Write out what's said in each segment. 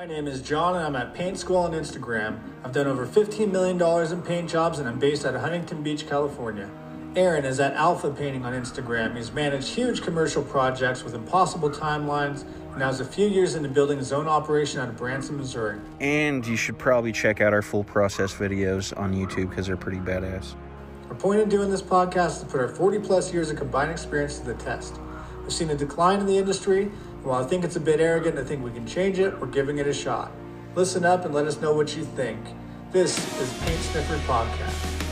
My name is John and I'm at Paint School on Instagram. I've done over $15 million in paint jobs and I'm based out of Huntington Beach, California. Aaron is at Alpha Painting on Instagram. He's managed huge commercial projects with impossible timelines and now is a few years into building his own operation out of Branson, Missouri. And you should probably check out our full process videos on YouTube because they're pretty badass. Our point in doing this podcast is to put our 40 plus years of combined experience to the test. We've seen a decline in the industry, and while I think it's a bit arrogant to think we can change it, we're giving it a shot. Listen up and let us know what you think. This is Paint Sniffers Podcast.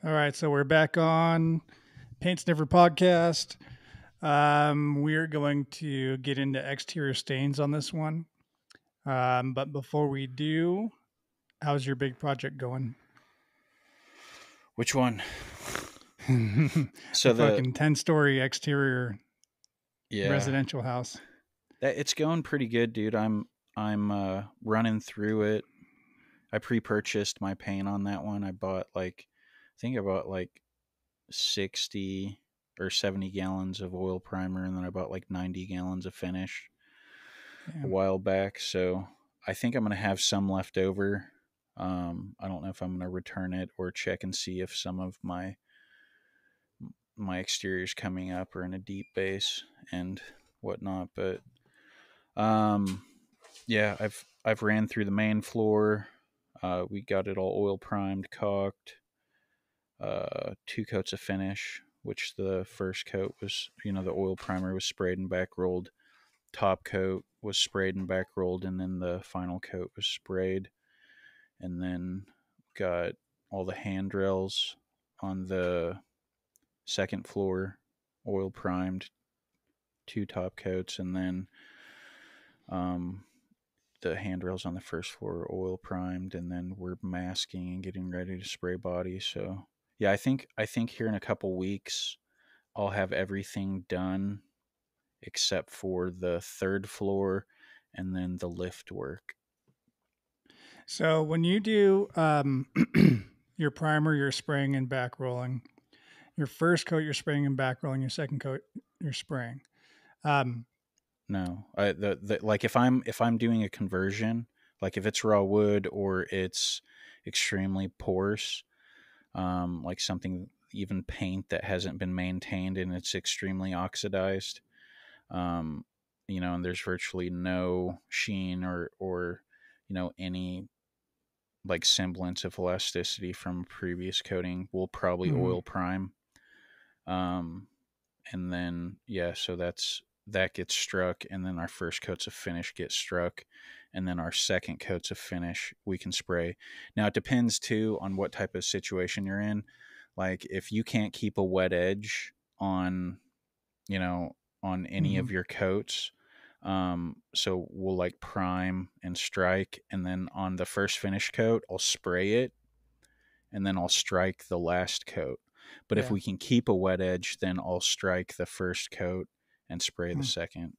All right, so we're back on Paint Sniffer Podcast. We're going to get into exterior stains on this one. But before we do, how's your big project going? Which one? So the fucking 10-story exterior residential house. It's going pretty good, dude. I'm running through it. I pre-purchased my paint on that one. I bought I think I bought 60 or 70 gallons of oil primer, and then I bought 90 gallons of finish a while back. So I think I'm going to have some left over. I don't know if I'm going to return it or check and see if some of my exteriors coming up are in a deep base and whatnot. But I've ran through the main floor. We got it all oil primed, caulked. 2 coats of finish, which the first coat was, the oil primer was sprayed and back rolled. Top coat was sprayed and back rolled, and then the final coat was sprayed. And then got all the handrails on the second floor oil primed, 2 top coats, and then the handrails on the first floor are oil primed, and then we're masking and getting ready to spray body. So yeah, I think here in a couple weeks I'll have everything done except for the third floor and then the lift work. So when you do your primer, you're spraying and back rolling. Your first coat, you're spraying and back rolling. Your second coat, you're spraying. No, if I'm doing a conversion, if it's raw wood or it's extremely porous, something, even paint that hasn't been maintained and it's extremely oxidized, and there's virtually no sheen or any semblance of elasticity from previous coating, we'll probably oil prime. And then, so that gets struck, and then our first coats of finish get struck, and then our second coats of finish we can spray. Now it depends too on what type of situation you're in. If you can't keep a wet edge on any of your coats, so we'll prime and strike, and then on the first finish coat I'll spray it, and then I'll strike the last coat. But if we can keep a wet edge, then I'll strike the first coat and spray the second.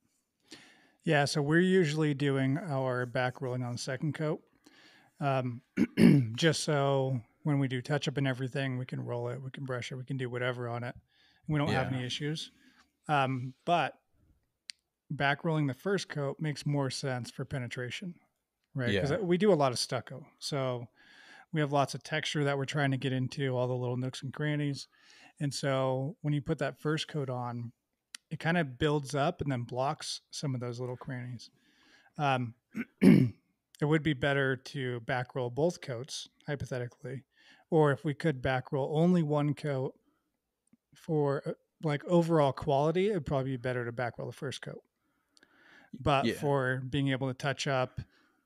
Yeah, so we're usually doing our back rolling on the second coat, just so when we do touch up and everything, we can roll it, we can brush it, we can do whatever on it. We don't have any issues. But back rolling the first coat makes more sense for penetration, right? Because we do a lot of stucco. So we have lots of texture that we're trying to get into, all the little nooks and crannies. And so when you put that first coat on, it kind of builds up and then blocks some of those little crannies. It would be better to back roll both coats, hypothetically, or if we could back roll only one coat for overall quality, it'd probably be better to back roll the first coat. But for being able to touch up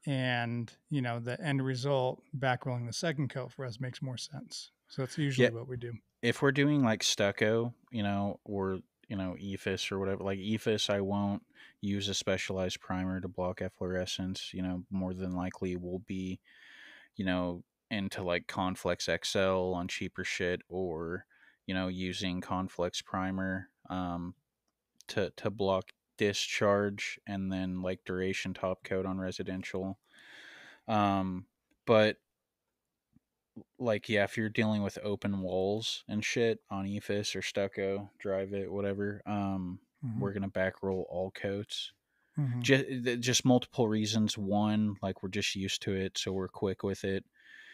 and, the end result, back rolling the second coat for us makes more sense. So that's usually what we do. If we're doing stucco, or EFIS or whatever, EFIS, I won't use a specialized primer to block efflorescence. More than likely we'll be, into Conflex XL on cheaper shit, or, using Conflex primer to block discharge, and then duration top coat on residential. But like, yeah, if you're dealing with open walls and shit on EFIS or stucco, drive it, whatever, Mm-hmm. we're gonna back roll all coats. Mm-hmm. Just multiple reasons. One, like we're just used to it, so we're quick with it.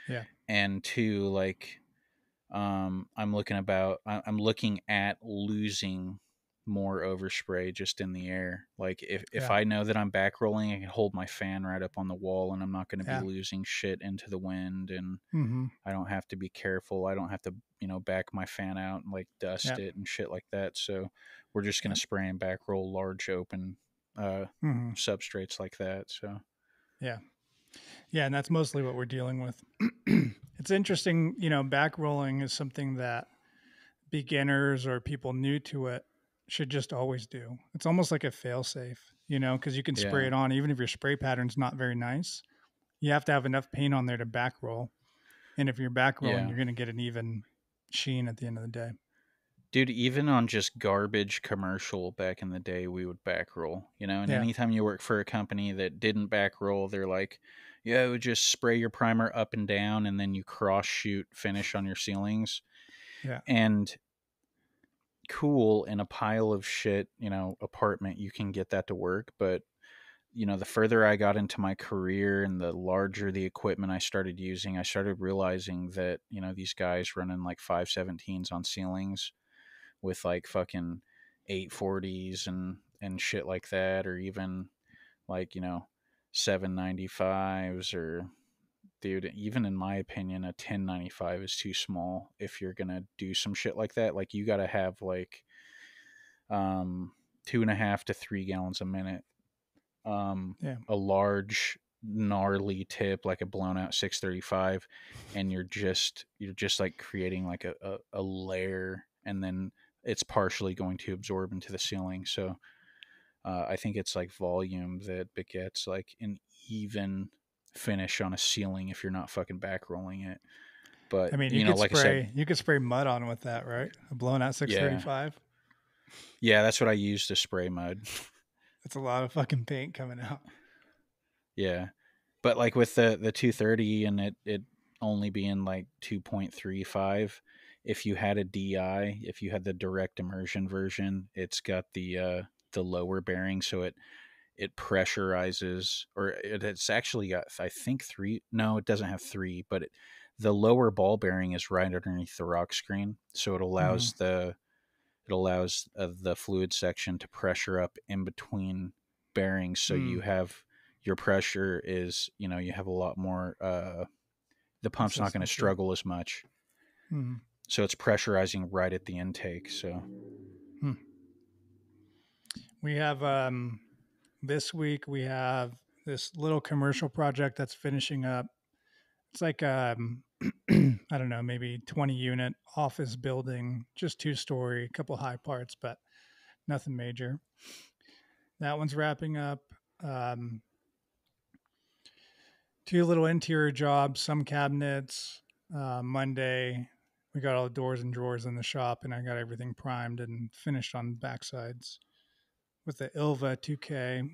Yeah. And two, like I'm looking at losing more overspray just in the air. Like if Yeah. I know that I'm back rolling, I can hold my fan right up on the wall and I'm not going to be Yeah. losing shit into the wind, and Mm-hmm. I don't have to be careful. I don't have to, back my fan out and like dust Yeah. it and shit like that. So we're just going Yeah. to spray and back roll large open uh Mm-hmm. substrates like that. So Yeah. Yeah. And that's mostly what we're dealing with. It's interesting, back rolling is something that beginners or people new to it should just always do. It's almost like a fail safe, because you can spray yeah. it on even if your spray pattern's not very nice. You have to have enough paint on there to back roll. And if you're back rolling, Yeah. you're going to get an even sheen at the end of the day. Dude, even on just garbage commercial back in the day, we would back roll, and Yeah. anytime you work for a company that didn't back roll, they're like, yeah, it would just spray your primer up and down and then you cross shoot finish on your ceilings. Yeah. And cool, in a pile of shit, apartment, you can get that to work. But, the further I got into my career and the larger the equipment I started using, I started realizing that, these guys running like 517s on ceilings with like fucking 840s and shit like that, or even like 795s, or dude, even in my opinion a 1095 is too small if you're gonna do some shit like that. Like you gotta have like 2.5 to 3 gallons a minute, Yeah. a large gnarly tip like a blown out 635, and you're just like creating like a layer, and then it's partially going to absorb into the ceiling. So I think it's like volume that begets like an even finish on a ceiling if you're not fucking back rolling it. But I mean, you could like I said, spray mud on with that, right? A blown out yeah, 635. yeah, that's what I use to spray mud. That's a lot of fucking paint coming out. Yeah, but like with the 230 and it only being like 2.35, if you had a DI, if you had the direct immersion version, it's got the lower bearing, so it pressurizes, or it's actually got, I think, three. No, it doesn't have three, but the lower ball bearing is right underneath the rock screen, so Mm-hmm. it allows the fluid section to pressure up in between bearings, so you Mm. have your pressure is, you have a lot more, the pump's not going to Consistency. struggle as much, Mm-hmm. so it's pressurizing right at the intake. So Hmm. We have this week we have this little commercial project that's finishing up. It's like I don't know, maybe 20 unit office building, just 2-story, a couple high parts, but nothing major. That one's wrapping up. Um, 2 little interior jobs, some cabinets. Monday, we got all the doors and drawers in the shop, and I got everything primed and finished on backsides with the Ilva 2K.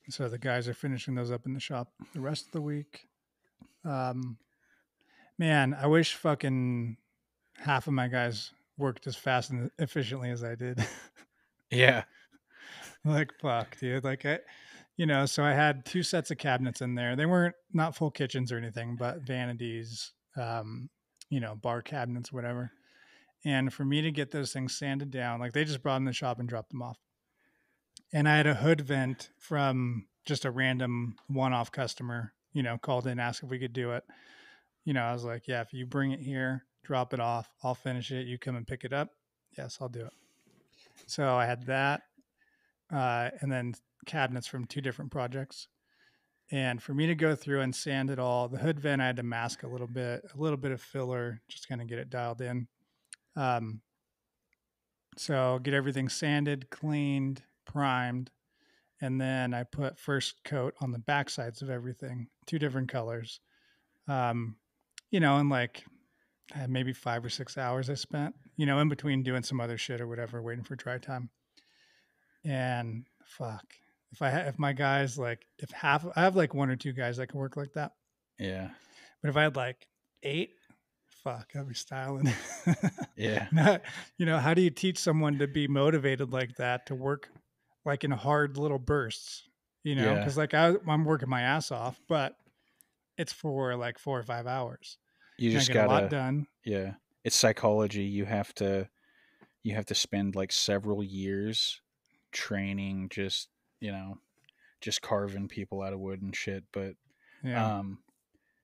So the guys are finishing those up in the shop the rest of the week. Um, Man, I wish fucking half of my guys worked as fast and efficiently as I did. yeah, Like fuck, dude. So I had 2 sets of cabinets in there. They weren't not full kitchens or anything, but vanities, bar cabinets, whatever. And for me to get those things sanded down, like they just brought them in the shop and dropped them off. And I had a hood vent from just a random one-off customer, called in, asked if we could do it. I was like, yeah, if you bring it here, drop it off, I'll finish it. You come and pick it up. Yes, I'll do it. So I had that, and then cabinets from 2 different projects. And for me to go through and sand it all, the hood vent I had to mask a little bit of filler, just kind of get it dialed in. Um, so get everything sanded, cleaned, primed, and then I put first coat on the back sides of everything, 2 different colors. Um, and like maybe 5 or 6 hours I spent, in between doing some other shit or whatever, waiting for dry time. And fuck, if my guys, like, if half, I have like 1 or 2 guys that can work like that. yeah, But if I had like 8? Fuck, I'll be styling. Yeah. Not, how do you teach someone to be motivated like that to work like in hard little bursts? Yeah. Because like I'm working my ass off, but it's for like 4 or 5 hours. You I just get a lot gotta, done. yeah. It's psychology. You have to spend like several years training, you know, just carving people out of wood and shit. But Yeah. um,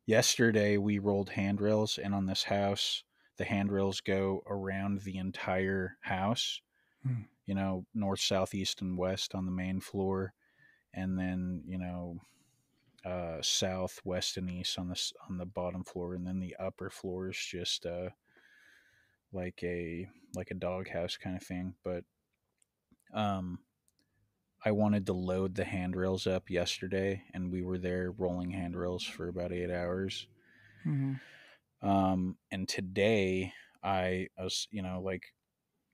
yesterday we rolled handrails, and on this house, the handrails go around the entire house. Hmm. North, south, east, and west on the main floor, and then south, west, and east on the bottom floor, and then the upper floor is just like a doghouse kind of thing. But um, I wanted to load the handrails up yesterday, and we were there rolling handrails for about 8 hours. Mm-hmm. And today I was, like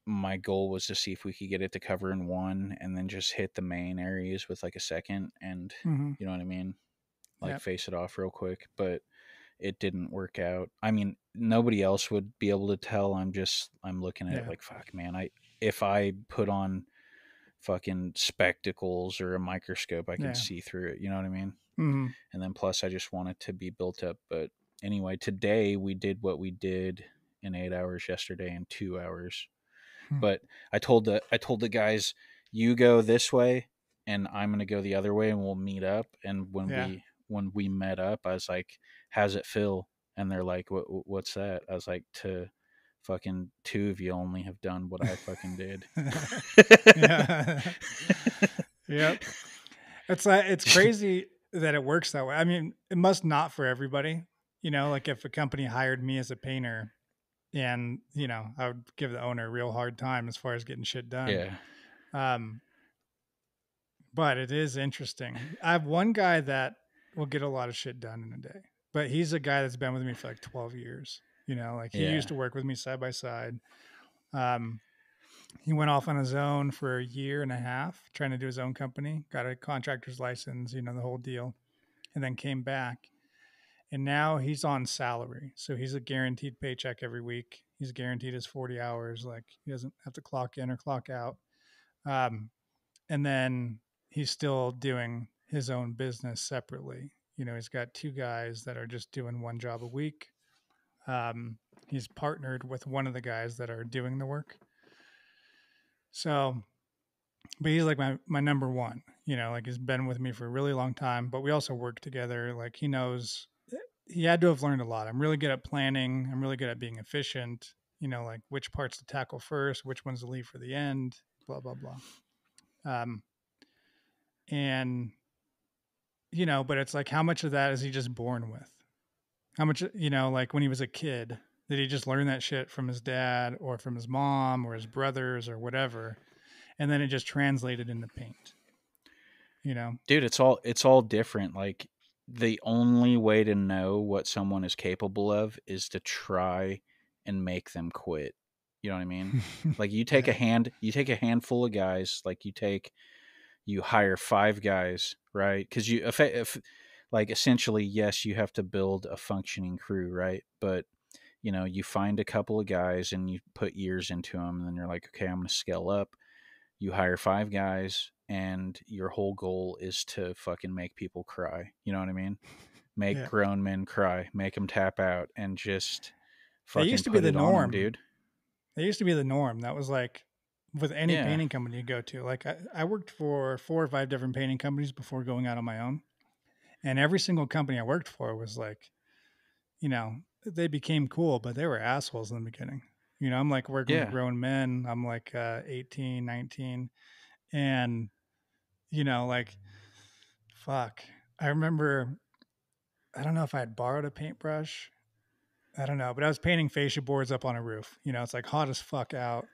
my goal was to see if we could get it to cover in one, and then just hit the main areas with like a second, and Mm-hmm. you know what I mean, like Yep. face it off real quick. But it didn't work out. I mean, nobody else would be able to tell. I'm looking at it Yeah. like, fuck, man. If I put on fucking spectacles or a microscope, I can Yeah. see through it. You know what I mean? Mm-hmm. And then plus, I just want it to be built up. But anyway, today we did what we did in 8 hours yesterday in 2 hours. Hmm. But I told the guys, you go this way, and I'm gonna go the other way, and we'll meet up. And when Yeah. we met up, I was like, "How's it feel?" And they're like, "What's that?" I was like, "To fucking two of you only have done what I fucking did." Yeah. Yep. It's crazy that it works that way. I mean, it must not for everybody. Like if a company hired me as a painter and, I would give the owner a real hard time as far as getting shit done. Yeah, Um, but it is interesting. I have one guy that will get a lot of shit done in a day, but he's a guy that's been with me for like 12 years. Like he used yeah, to work with me side by side. Um, he went off on his own for a year and a half trying to do his own company, got a contractor's license, the whole deal, and then came back. And now he's on salary. So he's a guaranteed paycheck every week. He's guaranteed his 40 hours. Like he doesn't have to clock in or clock out. Um, and then he's still doing his own business separately. He's got two guys that are just doing one job a week. He's partnered with one of the guys that are doing the work. So, but he's like my number one, like he's been with me for a really long time, but we also work together. Like he had to have learned a lot. I'm really good at planning. I'm really good at being efficient, like which parts to tackle first, which ones to leave for the end, blah, blah, blah. Um, and, but it's like, how much of that is he just born with? How much, like when he was a kid, did he just learn that shit from his dad or from his mom or his brothers or whatever? And then it just translated into paint, dude. It's all different. Like the only way to know what someone is capable of is to try and make them quit. You know what I mean? Like Yeah. you take a handful of guys, like you hire 5 guys, right? Because if like essentially, yes, you have to build a functioning crew, right? But you find a couple of guys and you put years into them, and then you're like, okay, I'm going to scale up. You hire 5 guys, and your whole goal is to fucking make people cry. You know what I mean? Make Yeah. grown men cry, make them tap out, and just That fucking used to be put the it on them, norm. dude. That used to be the norm. That was like with any Yeah, painting company you go to. Like I worked for 4 or 5 different painting companies before going out on my own. And every single company I worked for was like, they became cool, but they were assholes in the beginning. I'm like working with yeah, grown men. I'm like 18, 19. And, like, fuck. I remember, I don't know if I had borrowed a paintbrush. I don't know, but I was painting fascia boards up on a roof. It's like hot as fuck out,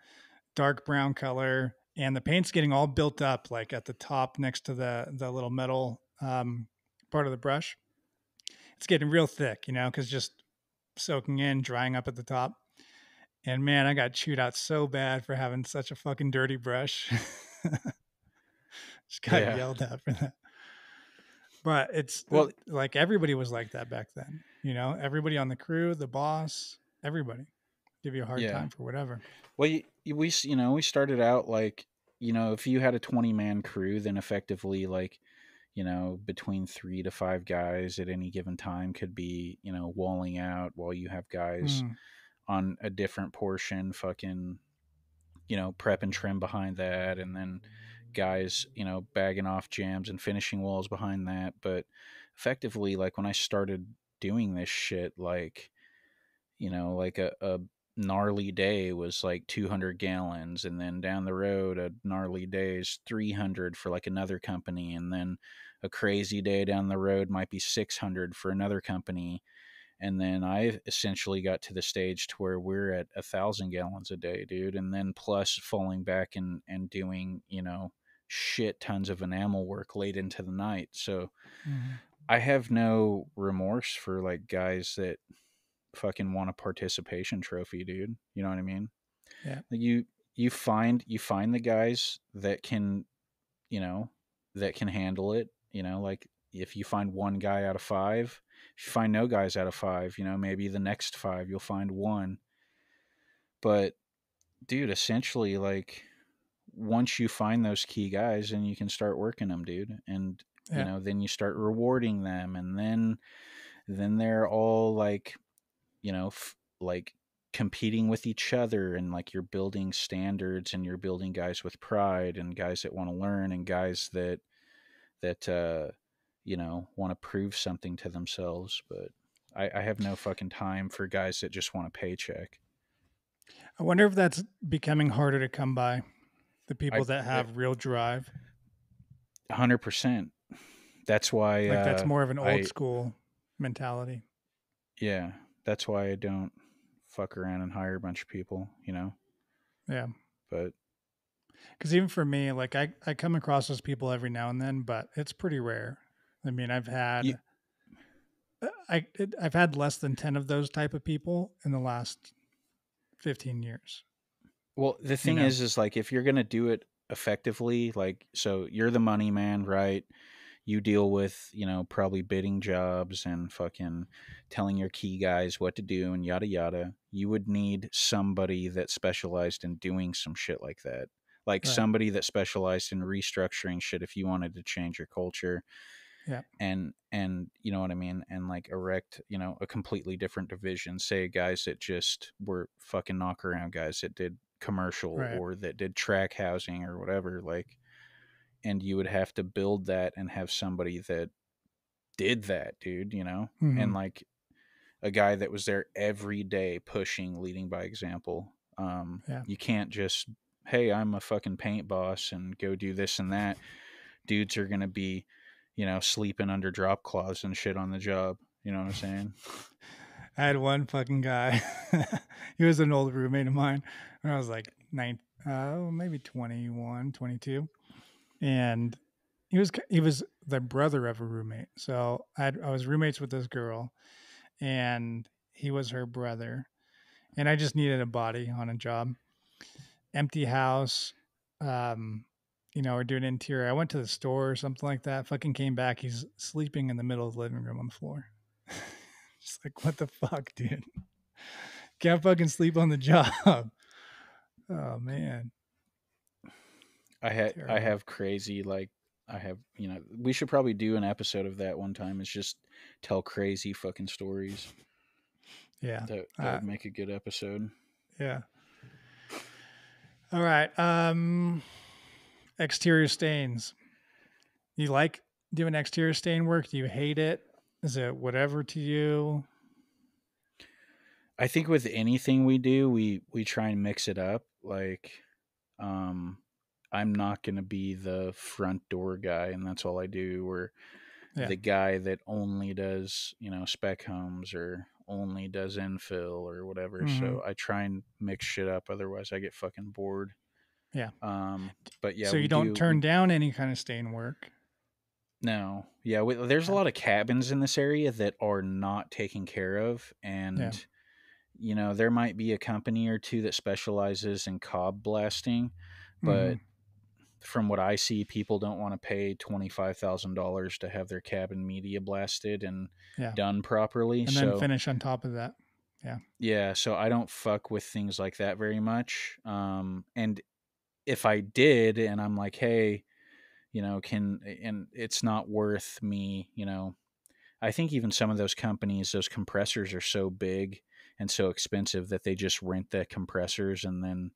dark brown color, and the paint's getting all built up like at the top next to the little metal part of the brush. It's getting real thick, because just soaking in, drying up at the top. And man, I got chewed out so bad for having such a fucking dirty brush. Just got yeah. yelled at for that. But it's Well, like everybody was like that back then. You know, everybody on the crew, the boss, everybody give you a hard yeah. time for whatever. Well, we started out like, if you had a 20-man crew, then effectively like, between 3 to 5 guys at any given time could be, walling out while you have guys Mm, on a different portion fucking, prep and trim behind that, and then guys, bagging off jams and finishing walls behind that. But effectively, like when I started doing this shit, like, like a gnarly day was like 200 gallons, and then down the road a gnarly day is 300 for like another company, and then a crazy day down the road might be 600 for another company. And then I essentially got to the stage to where we're at 1,000 gallons a day, dude, and then plus falling back and doing, shit tons of enamel work late into the night. So mm, I have no remorse for like guys that fucking want a participation trophy, dude. You know what I mean? yeah, Like you find the guys that can, you know, that can handle it. Like if you find one guy out of five, if you find no guys out of five, maybe the next five you'll find one. But dude, essentially, like once you find those key guys, and you can start working them, dude, and yeah. then you start rewarding them, and then they're all like, like competing with each other, and like you're building standards, and you're building guys with pride, and guys that want to learn, and guys that want to prove something to themselves. But I have no fucking time for guys that just want a paycheck. I wonder if that's becoming harder to come by. The I people that have real drive, 100%. That's why like that's more of an old I school mentality. yeah, that's why I don't fuck around and hire a bunch of people. Yeah. But Because even for me, like I come across those people every now and then, but it's pretty rare. I mean, you I've had less than 10 of those type of people in the last 15 years. well, the You thing know, is like if you're gonna do it effectively, like so you're the money man, right? You deal with, probably bidding jobs and fucking telling your key guys what to do and yada yada. You would need somebody that specialized in doing some shit like that. Like right? somebody that specialized in restructuring shit if you wanted to change your culture, Yeah. and you know what I mean, and like erect, a completely different division. Say guys that just were fucking knock around guys that did commercial Right. or that did track housing or whatever, like, and you would have to build that and have somebody that did that, dude. Hmm. And like a guy that was there every day pushing, leading by example. Yeah. You can't just, hey, I'm a fucking paint boss and go do this and that. Dudes are going to be, sleeping under drop cloths and shit on the job. You know what I'm saying? I had one fucking guy. He was an old roommate of mine when I was like maybe 21, 22. And he was the brother of a roommate. So I was roommates with this girl, and he was her brother. And I just needed a body on a job. Empty house. Um, we're doing interior. I went to the store or something like that. Fucking came back. He's sleeping in the middle of the living room on the floor. Just like, what the fuck, dude? Can't fucking sleep on the job. Oh man, I terrible. have crazy, like, I have, we should probably do an episode of that one time. It's just tell crazy fucking stories. Yeah. That would make a good episode. Yeah. All right. Exterior stains. You like doing exterior stain work? Do you hate it? Is it whatever to you? I think with anything we do, we try and mix it up. Like, um, I'm not gonna be the front door guy, and that's all I do, or Yeah. the guy that only does, spec homes or only does infill or whatever. Hmm. So I try and mix shit up. Otherwise, I get fucking bored. Yeah. But yeah, So we you don't do. turn down any kind of stain work. No, yeah, there's a Okay. lot of cabins in this area that are not taken care of, Yeah. and there might be a company or two that specializes in cob blasting, Hmm. but from what I see, people don't want to pay $25,000 to have their cabin media blasted and Yeah. done properly. And then So finish on top of that. Yeah. yeah, so I don't fuck with things like that very much. And if I did, and I'm like, hey, and it's not worth me, I think even some of those companies, those compressors are so big and so expensive that they just rent the compressors and then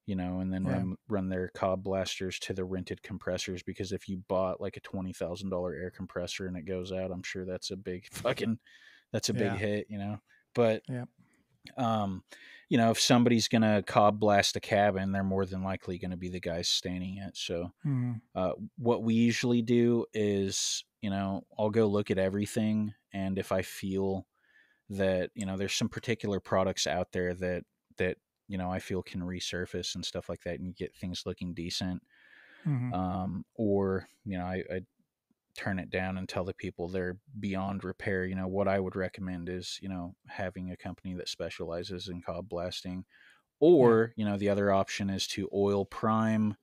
Yeah. run their cob blasters to the rented compressors, because if you bought like a $20,000 air compressor and it goes out, I'm sure that's a big that's a big Yeah. hit, But Yeah. um, if somebody's gonna cob blast a cabin, they're more than likely gonna be the guys staining it. So Mm-hmm. what we usually do is, I'll go look at everything, and if I feel that there's some particular products out there that I feel can resurface and stuff like that, and you get things looking decent, Mm-hmm. or I turn it down and tell the people they're beyond repair. What I would recommend is having a company that specializes in cob blasting, Yeah. or the other option is to oil prime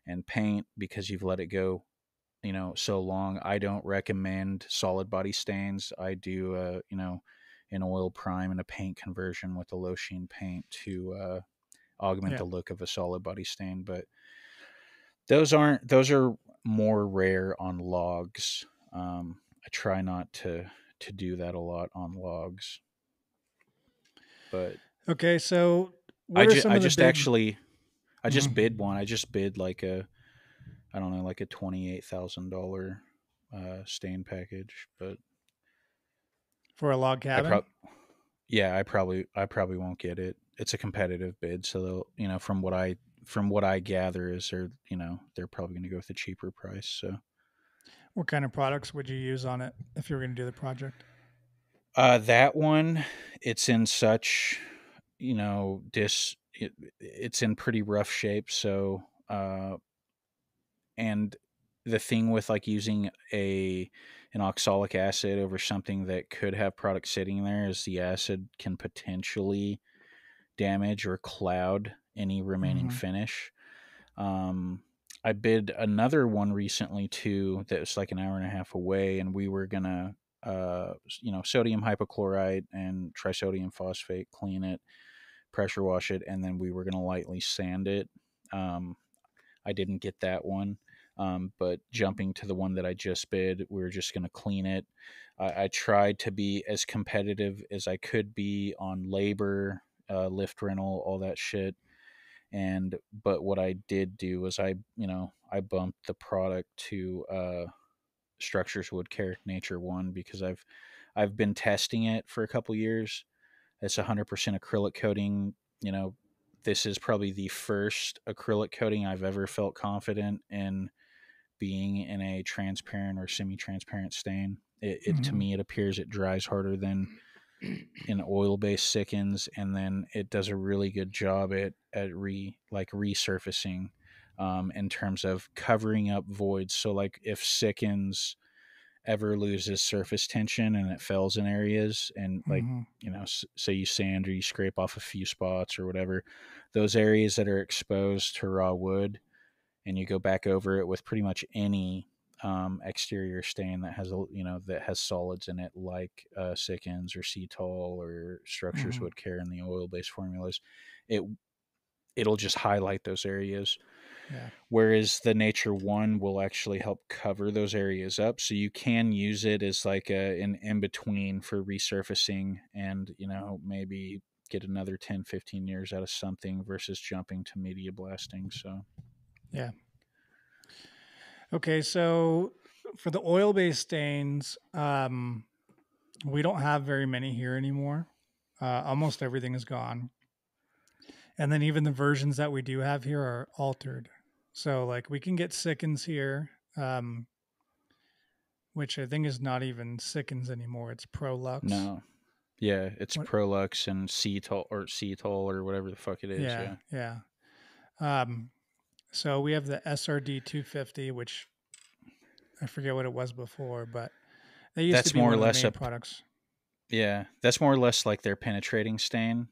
and paint because you've let it go so long. I don't recommend solid body stains. I do an oil prime and a paint conversion with a low sheen paint to augment Yeah. the look of a solid body stain. But those are more rare on logs. I try not to do that a lot on logs, but Okay. So I what are just some I of the just big, actually I Mhm. just bid one. I just bid like a, I don't know, like a $28,000 stain package. But for a log I cabin? prob yeah, I probably won't get it. It's a competitive bid, so they'll, from what I gather is they're probably going to go with a cheaper price. So What kind of products would you use on it if you were going to do the project? that one, it's in such, it's in pretty rough shape. So and the thing with like using an oxalic acid over something that could have product sitting there is the acid can potentially damage or cloud any remaining Mm-hmm. finish. I bid another one recently too that was like an hour and a half away, and we were gonna, sodium hypochlorite and trisodium phosphate, clean it, pressure wash it, and then we were gonna lightly sand it. Um, I didn't get that one. But jumping to the one that I just bid, we were just going to clean it. I tried to be as competitive as I could be on labor, lift rental, all that shit. But what I did do was I bumped the product to Structures Wood Care Nature One, because I've been testing it for a couple years. It's 100% acrylic coating. You know, this is probably the first acrylic coating I've ever felt confident in being in a transparent or semi-transparent stain. It to Mm-hmm. me, it appears it dries harder than in oil-based sickens, and then it does a really good job at resurfacing, in terms of covering up voids. So like if sickens ever loses surface tension and it fells in areas, and like, Mm-hmm. say you sand or you scrape off a few spots or whatever, those areas that are exposed to raw wood, and you go back over it with pretty much any exterior stain that has that has solids in it, like Sickens or Cetol or Structures Mm-hmm. Wood Care in the oil-based formulas, it it'll just highlight those areas. Yeah. Whereas the Nature One will actually help cover those areas up, so you can use it as like an in between for resurfacing, and maybe get another 10-15 years out of something versus jumping to media blasting. So Yeah. Okay. So for the oil based stains, we don't have very many here anymore. Almost everything is gone. And then even the versions that we do have here are altered. So like we can get Sickens here, which I think is not even Sickens anymore. It's Prolux. no, yeah, it's What? Prolux and Cetol or whatever the fuck it is. Yeah, Yeah, yeah. Um, so we have the SRD 250, which I forget what it was before, but they used to that's be more one or of the less main products. that's more or less like their penetrating stain,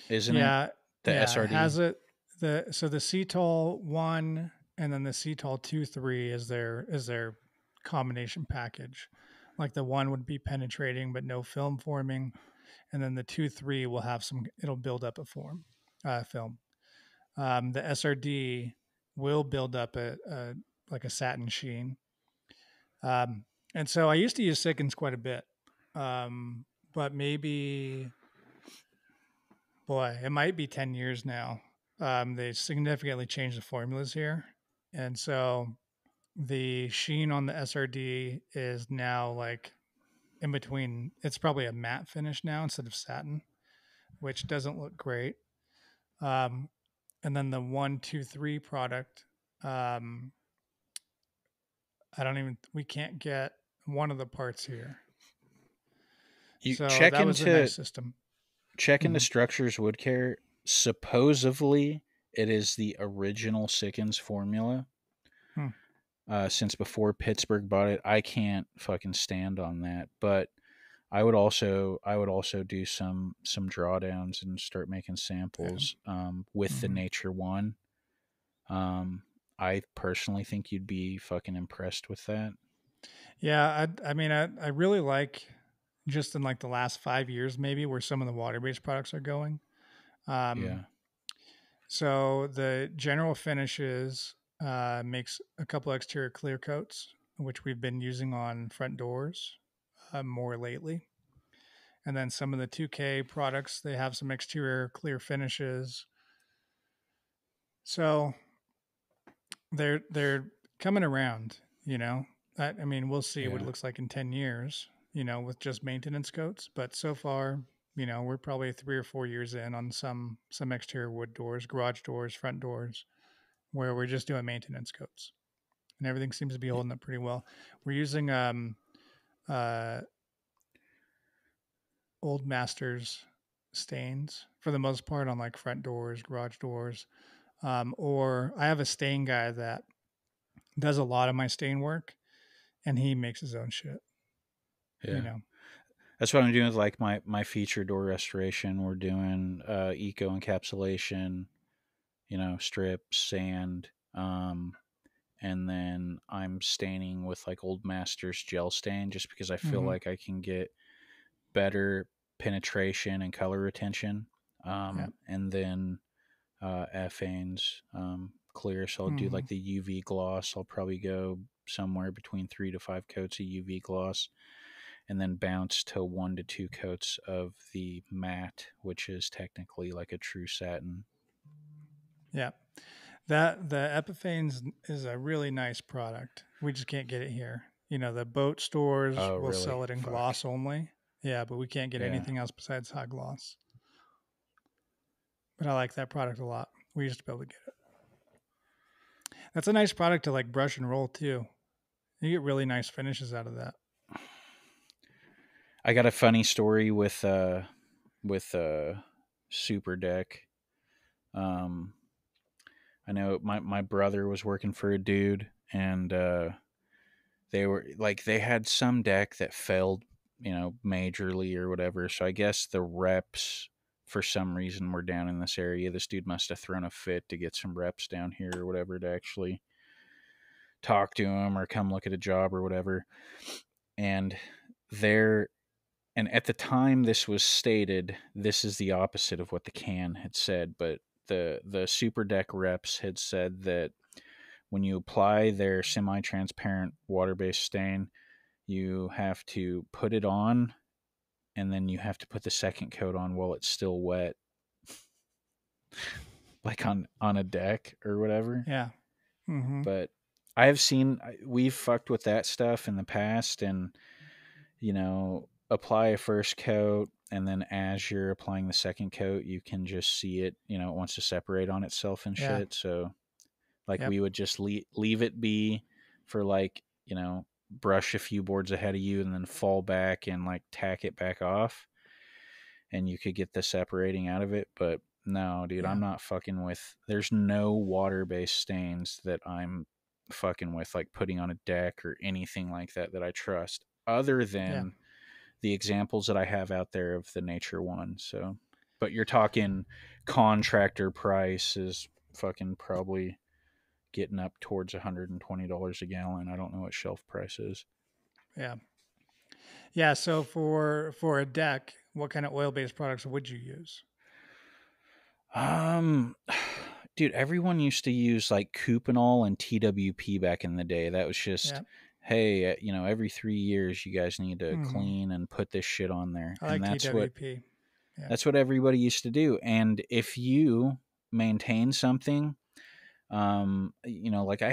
isn't it? Yeah, The yeah. It SRD. has it. The so the Cetol one and then the CTOL 2.3 is their combination package. Like the one would be penetrating but no film forming, and then the 2.3 will have some. It'll build up a film. The SRD will build up a like a satin sheen. Um, and so I used to use Sikkens quite a bit, but maybe, boy, it might be 10 years now. They significantly changed the formulas here, and so the sheen on the SRD is now like in between. It's probably a matte finish now instead of satin, which doesn't look great. Um, and then the 123 product, um, we can't get one of the parts here. You So that was a nice system. check into Structures Wood Care. Supposedly, it is the original Sikkens formula. Hmm. Since before Pittsburgh bought it, I can't fucking stand on that. But I would also do some drawdowns and start making samples with the Nature One. I personally think you'd be fucking impressed with that. Yeah, I mean, I really like just in like the last 5 years, maybe where some of the water-based products are going. Yeah. So the General Finishes makes a couple exterior clear coats, which we've been using on front doors more lately. And then some of the 2K products, they have some exterior clear finishes. So they're coming around, you know. I mean, we'll see what it Yeah. looks like in 10 years, with just maintenance coats. But so far, we're probably 3 or 4 years in on some exterior wood doors, garage doors, front doors, where we're just doing maintenance coats, and everything seems to be holding up pretty well. We're using uh, Old Masters stains for the most part on like front doors, garage doors, or I have a stain guy that does a lot of my stain work, and he makes his own shit. Yeah. That's what I'm doing with like my feature door restoration. We're doing eco encapsulation, strips, sand, and then I'm staining with like Old Masters gel stain just because I feel like I can get better penetration and color retention. And then F-Anes clear. So I'll do like the UV gloss. I'll probably go somewhere between 3 to 5 coats of UV gloss, and then bounce to 1 to 2 coats of the matte, which is technically like a true satin. Yeah. That the Epiphanes is a really nice product. We just can't get it here. The boat stores Oh, will really? sell it in Fuck. gloss only. Yeah, but we can't get Yeah. anything else besides hot gloss. But I like that product a lot. We used to be able to get it. That's a nice product to like brush and roll too. You get really nice finishes out of that. I got a funny story with Super Deck. I know my brother was working for a dude, and they had some deck that failed, majorly or whatever. So I guess the reps for some reason were down in this area. This dude must have thrown a fit to get some reps down here or whatever to actually talk to him or come look at a job or whatever. And there, and at the time this was stated, this is the opposite of what the can had said, but the Super Deck reps had said that when you apply their semi-transparent water-based stain, you have to put it on, and then you have to put the second coat on while it's still wet, like on a deck or whatever. Yeah. But we've fucked with that stuff in the past, and apply a first coat, and then as you're applying the second coat, you can just see it. It wants to separate on itself and Yeah. shit. So like Yep. we would just leave it be for like brush a few boards ahead of you and then fall back and like tack it back off, and you could get the separating out of it. But no, dude, Yeah. I'm not fucking with. There's no water-based stains that I'm fucking with, like putting on a deck or anything like that I trust, other than the examples that I have out there of the Nature One. So, but you're talking contractor price is fucking probably getting up towards $120 a gallon. I don't know what shelf price is. Yeah. Yeah. So for a deck, what kind of oil based products would you use? Um, dude, everyone used to use like Couponol and TWP back in the day. That was just, Yeah. hey, every 3 years you guys need to Hmm. clean and put this shit on there, I and like TWP. Yeah. that's what everybody used to do. And if you maintain something, like I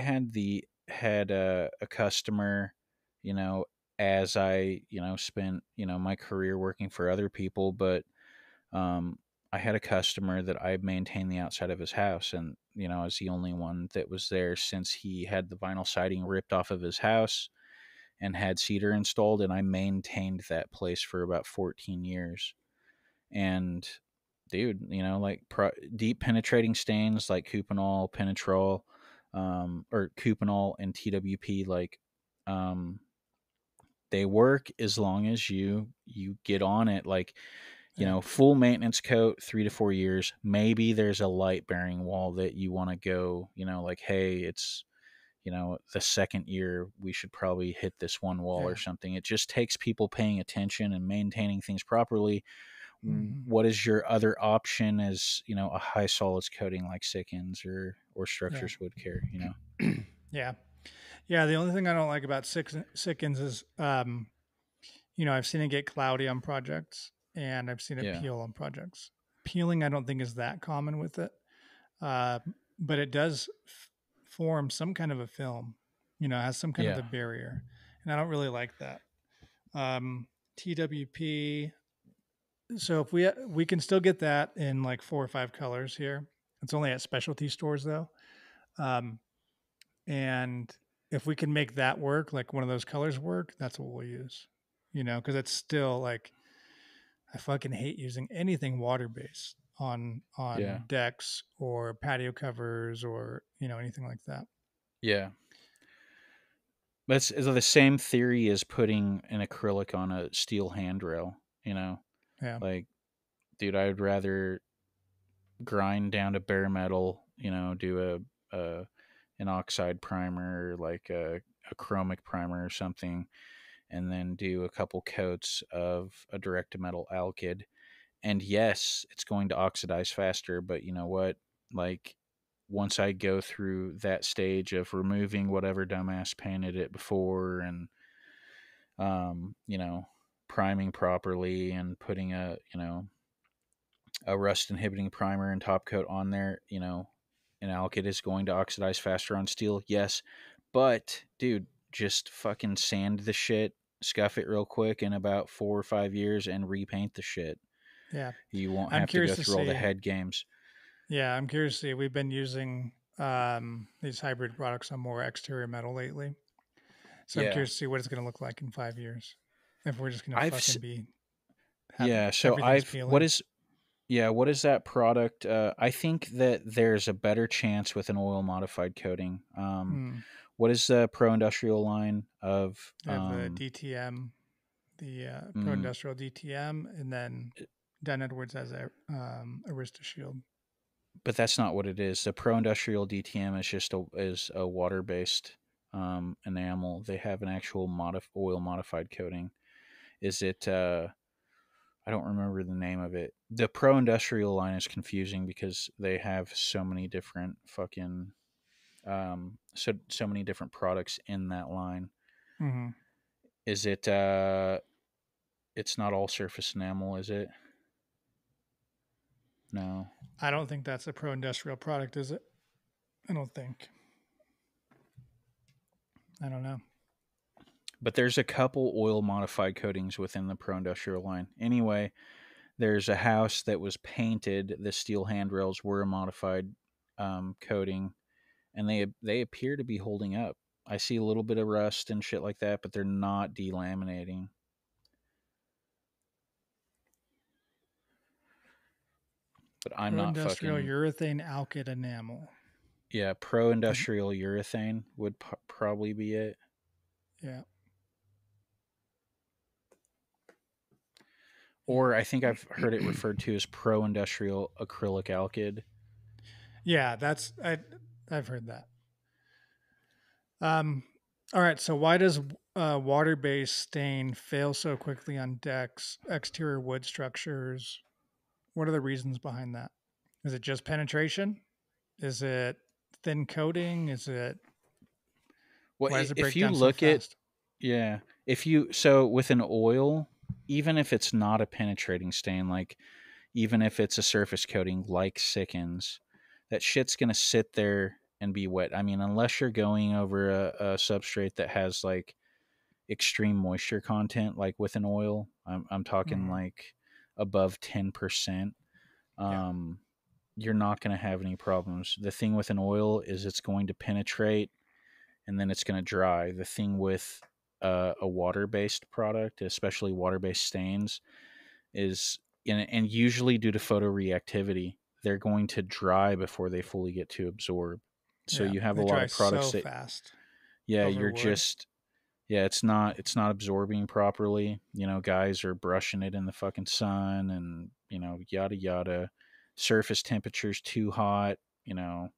had a customer, you know, as I spent my career working for other people, but um, I had a customer that I maintained the outside of his house, and I was the only one that was there since he had the vinyl siding ripped off of his house and had cedar installed, and I maintained that place for about 14 years. And dude, like deep penetrating stains like Couponol, Penetrol, or Couponol and TWP, like um, they work as long as you get on it. Like Yeah. full maintenance coat, 3 to 4 years. Maybe there's a light bearing wall that you want to go, like, hey, it's, the second year we should probably hit this one wall or Yeah. something. It just takes people paying attention and maintaining things properly. Hmm. What is your other option as, a high solids coating like Sikkens or Yeah. Structures Wood Care. Yeah. Yeah. The only thing I don't like about Sikkens is, I've seen it get cloudy on projects and I've seen it Yeah. peel on projects. Peeling, I don't think is that common with it. Uh, but it does form some kind of a film, has some kind of Yeah. a barrier. And I don't really like that. TWP. So if we can still get that in like 4 or 5 colors here. It's only at specialty stores though. Um, and if we can make that work, like one of those colors work, that's what we'll use. Because it's still like I fucking hate using anything water based Yeah. on decks or patio covers or anything like that. Yeah. That's the same theory as putting an acrylic on a steel handrail, Yeah. like, dude, I would rather grind down to bare metal, do a an oxide primer, like a chromic primer or something, and then do a couple coats of a direct to metal alkyd. And yes, it's going to oxidize faster, but you know what? Like, once I go through that stage of removing whatever dumbass painted it before and priming properly and putting a rust inhibiting primer and top coat on there, an alkyd is going to oxidize faster on steel, yes. But dude, just fucking sand the shit, scuff it real quick in about 4 or 5 years and repaint the shit. Yeah. You won't I'm have to curious go to through all the see. head games. Yeah, I'm curious to see. We've been using these hybrid products on more exterior metal lately. So I'm Yeah. curious to see what it's going to look like in 5 years. If we're just going to I've fucking be have yeah, so everything's I've peeling. what is that product? I think that there's a better chance with an oil modified coating. Hmm. What is the Pro Industrial line of They have the DTM, the Pro mm, Industrial DTM, and then Dunn Edwards has a Arista Shield. but that's not what it is. The Pro Industrial DTM is just a water based enamel. They have an actual oil modified coating. Is it? I don't remember the name of it. The Pro Industrial line is confusing because they have so many different fucking so many different products in that line. Mm-hmm. Is it? It's not all surface enamel, is it? No. I don't think that's a Pro Industrial product, is it? I don't think. I don't know. But there's a couple oil modified coatings within the Pro Industrial line. Anyway, there's a house that was painted. The steel handrails were a modified coating, and they appear to be holding up. I see a little bit of rust and shit like that, but they're not delaminating. But I'm Pro not Industrial fucking Urethane Alkyd Enamel. yeah. Pro Industrial Urethane would probably be it. Yeah. Or I think I've heard it referred to as Pro Industrial Acrylic Alkyd. Yeah, I've heard that. Um, all right. So why does water-based stain fail so quickly on decks, exterior wood structures? What are the reasons behind that? Is it just penetration? Is it thin coating? Is it Well, why does it if break you down so look at, fast? yeah, if you, so with an oil, even if it's not a penetrating stain, like even if it's a surface coating like Sickens, that shit's going to sit there and be wet. I mean, unless you're going over a substrate that has like extreme moisture content, like with an oil, I'm talking Hmm. like above 10%, Yeah. um, you're not going to have any problems. The thing with an oil is it's going to penetrate and then it's going to dry. The thing with a water based product, especially water based stains, is and usually due to photoreactivity, they're going to dry before they fully get to absorb. So Yeah. you have a They lot dry of products so that, fast yeah, over you're wood. just, yeah, it's not absorbing properly. You know, guys are brushing it in the fucking sun and, you know, yada yada. Surface temperature's too hot, you know,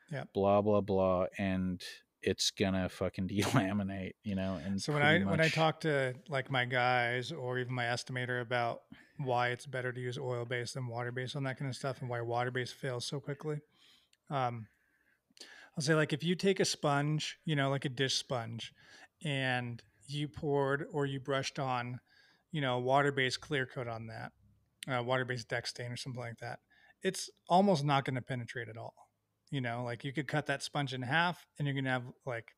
Yeah. blah blah blah, and it's gonna fucking delaminate, you know, and So pretty when I much, talk to like my guys or even my estimator about why it's better to use oil based than water based on that kind of stuff and why water based fails so quickly, um, I'll say like if you take a sponge, like a dish sponge, and you poured or you brushed on, water based clear coat on that, water based deck stain or something like that, it's almost not going to penetrate at all. Like you could cut that sponge in half and you're going to have like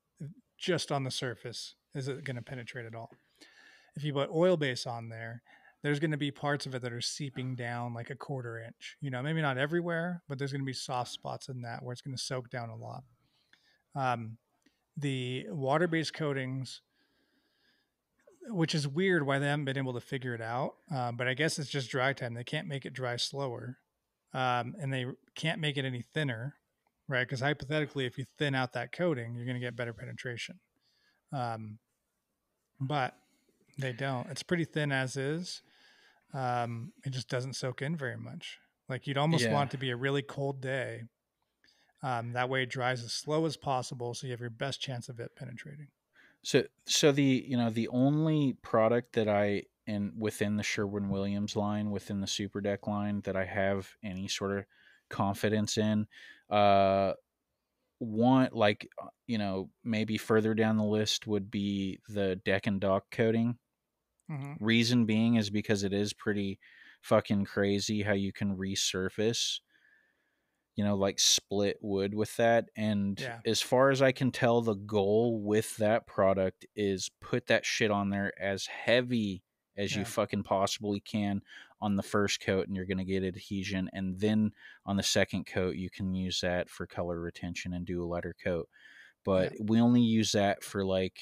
just on the surface is it going to penetrate at all. If you put oil base on there, there's going to be parts of it that are seeping down like a quarter inch. Maybe not everywhere, but there's going to be soft spots in that where it's going to soak down a lot. Um, the water based coatings, which is weird why they haven't been able to figure it out, but I guess it's just dry time. They can't make it dry slower, and they can't make it any thinner, right? Because hypothetically, if you thin out that coating, you're going to get better penetration. Um, but they don't. It's pretty thin as is. It just doesn't soak in very much. Like you'd almost yeah. want it to be a really cold day. That way it dries as slow as possible, so you have your best chance of it penetrating. So the, you know, the only product that I, in within the Sherwin-Williams line, within the Super Deck line, that I have any sort of confidence in, uh one, like, you know, maybe further down the list would be the deck and dock coating. Hmm. Reason being is because it is pretty fucking crazy how you can resurface, you know, like split wood with that. And Yeah, as far as I can tell, the goal with that product is put that shit on there as heavy as you yeah, fucking possibly can on the first coat, and you're going to get adhesion. And then on the second coat, you can use that for color retention and do a lighter coat. yeah, But we only use that for like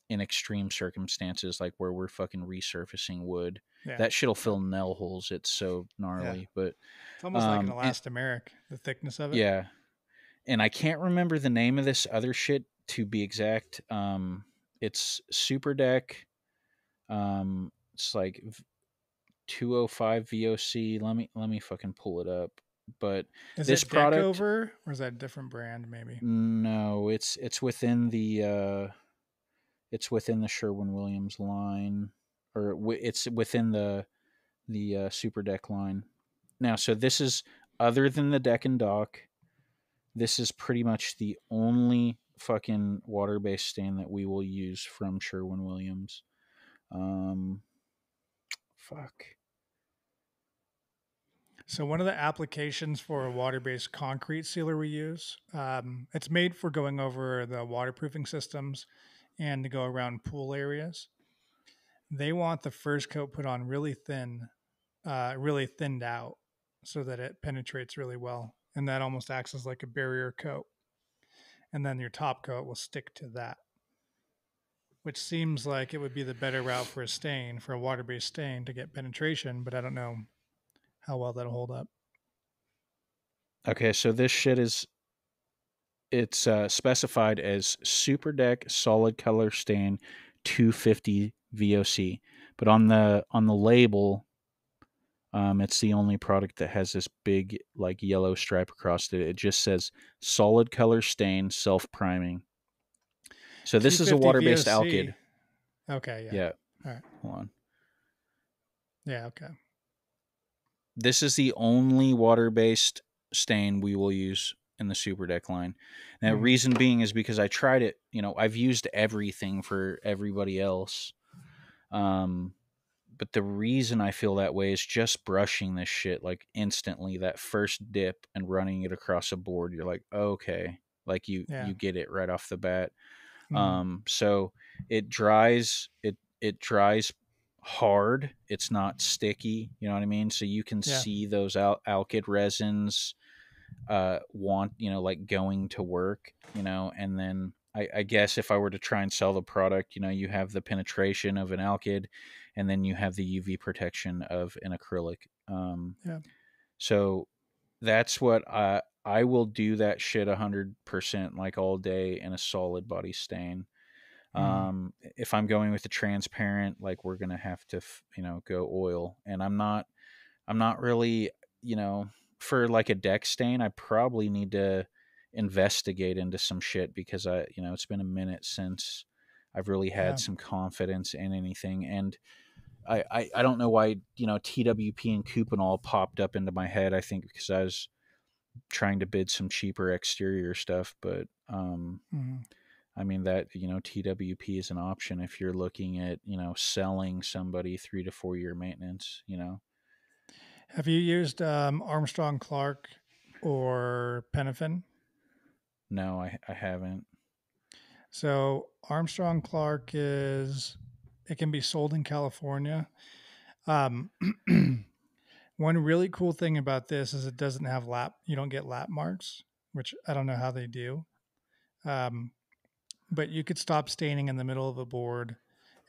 in extreme circumstances, like where we're fucking resurfacing wood. yeah, That shit'll yeah, fill nail holes. It's so yeah. gnarly. But It's almost like an and elastomeric, the thickness of it. yeah, and I can't remember the name of this other shit to be exact. It's Super Deck. It's like 205 VOC. Let me fucking pull it up. But Is this it deck product, over or is that a different brand? Maybe. no, it's within the it's within the Sherwin Williams line, or it's within the Super Deck line. Now, so this is, other than the deck and dock, this is pretty much the only fucking water based stain that we will use from Sherwin Williams. Um, fuck. So one of the applications for a water-based concrete sealer we use, it's made for going over the waterproofing systems and to go around pool areas. They want the first coat put on really thin, really thinned out, so that it penetrates really well, and that almost acts as like a barrier coat. And then your top coat will stick to that, which seems like it would be the better route for a stain, for a water-based stain to get penetration. But I don't know how well that'll hold up. Okay, so this shit is, it's specified as Super Deck Solid Color Stain 250 VOC, but on the label, it's the only product that has this big like yellow stripe across it. It just says solid color stain, self priming. So this is a 250 water-based VOC. alkyd. Okay, yeah. Yeah. All right. Hold on. Yeah, okay. This is the only water-based stain we will use in the Super Deck line. Now, reason being is because I tried it. I've used everything for everybody else. But the reason I feel that way is just brushing this shit like instantly. That first dip and running it across a board, you're like, okay, like you get it right off the bat. So it dries. It dries hard. It's not sticky. You know what I mean? So you can see those alkyd resins like going to work, and then I guess if I were to try and sell the product, you have the penetration of an alkyd, and then you have the UV protection of an acrylic. So that's what I will do that shit 100% like all day in a solid body stain. If I'm going with the transparent, like we're gonna have to go oil, and I'm not really, for like a deck stain, I probably need to investigate into some shit because it's been a minute since I've really had some confidence in anything. And I don't know why, TWP and Couponol popped up into my head. I think because I was trying to bid some cheaper exterior stuff, but, I mean that, TWP is an option if you're looking at, selling somebody 3 to 4 year maintenance, Have you used Armstrong Clark or Penafin? No, I haven't. So Armstrong Clark it can be sold in California. One really cool thing about this is it doesn't have you don't get lap marks, which I don't know how they do. But you could stop staining in the middle of a board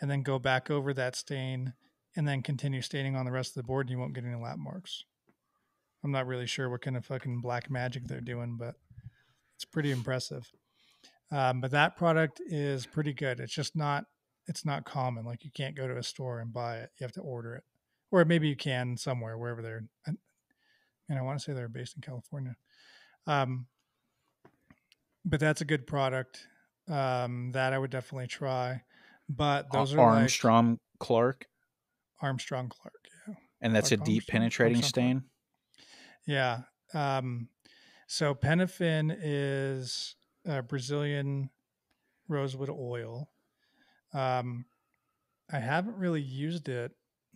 and then go back over that stain and then continue staining on the rest of the board and you won't get any lap marks. I'm not really sure what kind of fucking black magic they're doing, but it's pretty impressive. But that product is pretty good. It's not common. Like you can't go to a store and buy it. You have to order it, or maybe you can somewhere wherever they're. And I want to say they're based in California. But that's a good product that I would definitely try. But those are Armstrong Clark. Armstrong Clark, yeah. And that's Clark a deep penetrating stain? Yeah. So Penafin is Brazilian rosewood oil. I haven't really used it.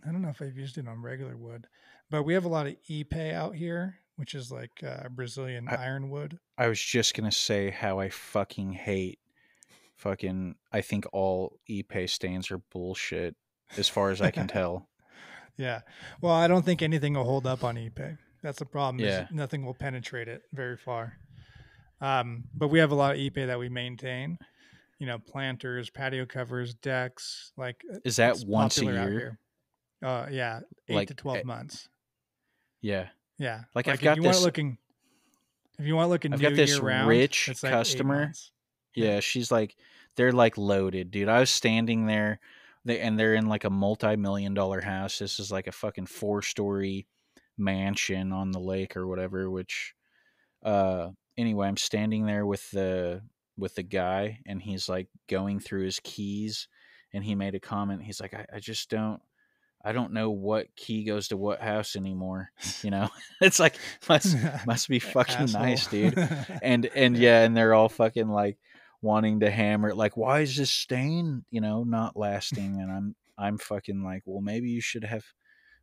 I don't know if I've used it on regular wood, but we have a lot of Ipe out here, which is like Brazilian ironwood. I was just going to say how I fucking hate I think all Ipe stains are bullshit as far as I can tell. Yeah. Well, I don't think anything will hold up on Ipe. That's the problem. Yeah. Is nothing will penetrate it very far. But we have a lot of Ipe that we maintain. Planters, patio covers, decks. Like, is that once a year? Yeah, 8 to 12 months. Yeah, yeah. Like I've got this. If you want to look in, I've got this rich it's like customer. Yeah, she's like, they're like loaded, dude. I was standing there, they're in like a multi-million-dollar house. This is like a fucking 4-story mansion on the lake or whatever. Which, anyway, I'm standing there with the guy, and he's like going through his keys, and he made a comment. He's like, I just don't. I don't know what key goes to what house anymore. It's like must be fucking nice, dude. And yeah, and they're all fucking like wanting to hammer it. Like, why is this stain, not lasting? And I'm fucking like, well, maybe you should have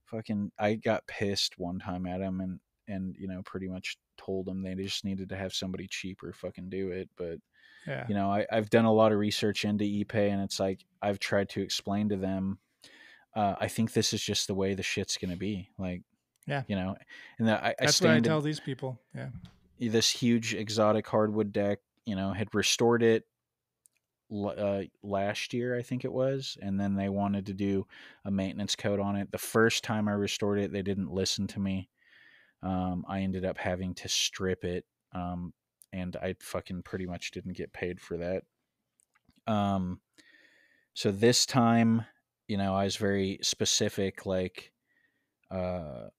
fucking. I got pissed one time at him and pretty much told them they just needed to have somebody cheaper fucking do it. But I've done a lot of research into ePay, and it's like I've tried to explain to them. I think this is just the way the shit's gonna be. Like, and that's what I tell these people. Yeah, this huge exotic hardwood deck, had restored it last year, I think it was, and then they wanted to do a maintenance coat on it. The first time I restored it, they didn't listen to me. I ended up having to strip it, and I fucking pretty much didn't get paid for that. So this time, I was very specific, like, I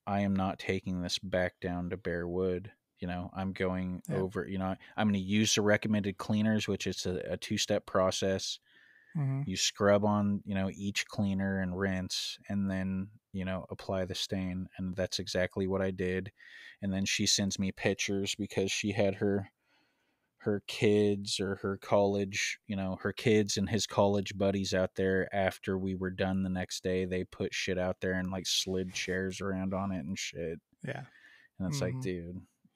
am not taking this back down to bare wood. I'm going Yep. over, I'm going to use the recommended cleaners, which is a two-step process. Mm-hmm. You scrub on, each cleaner and rinse, and then, apply the stain. And that's exactly what I did. And then she sends me pictures because she had her kids or her college, her kids and his college buddies out there after we were done the next day. They put shit out there and like slid chairs around on it and shit. Yeah. And it's like, Mm-hmm.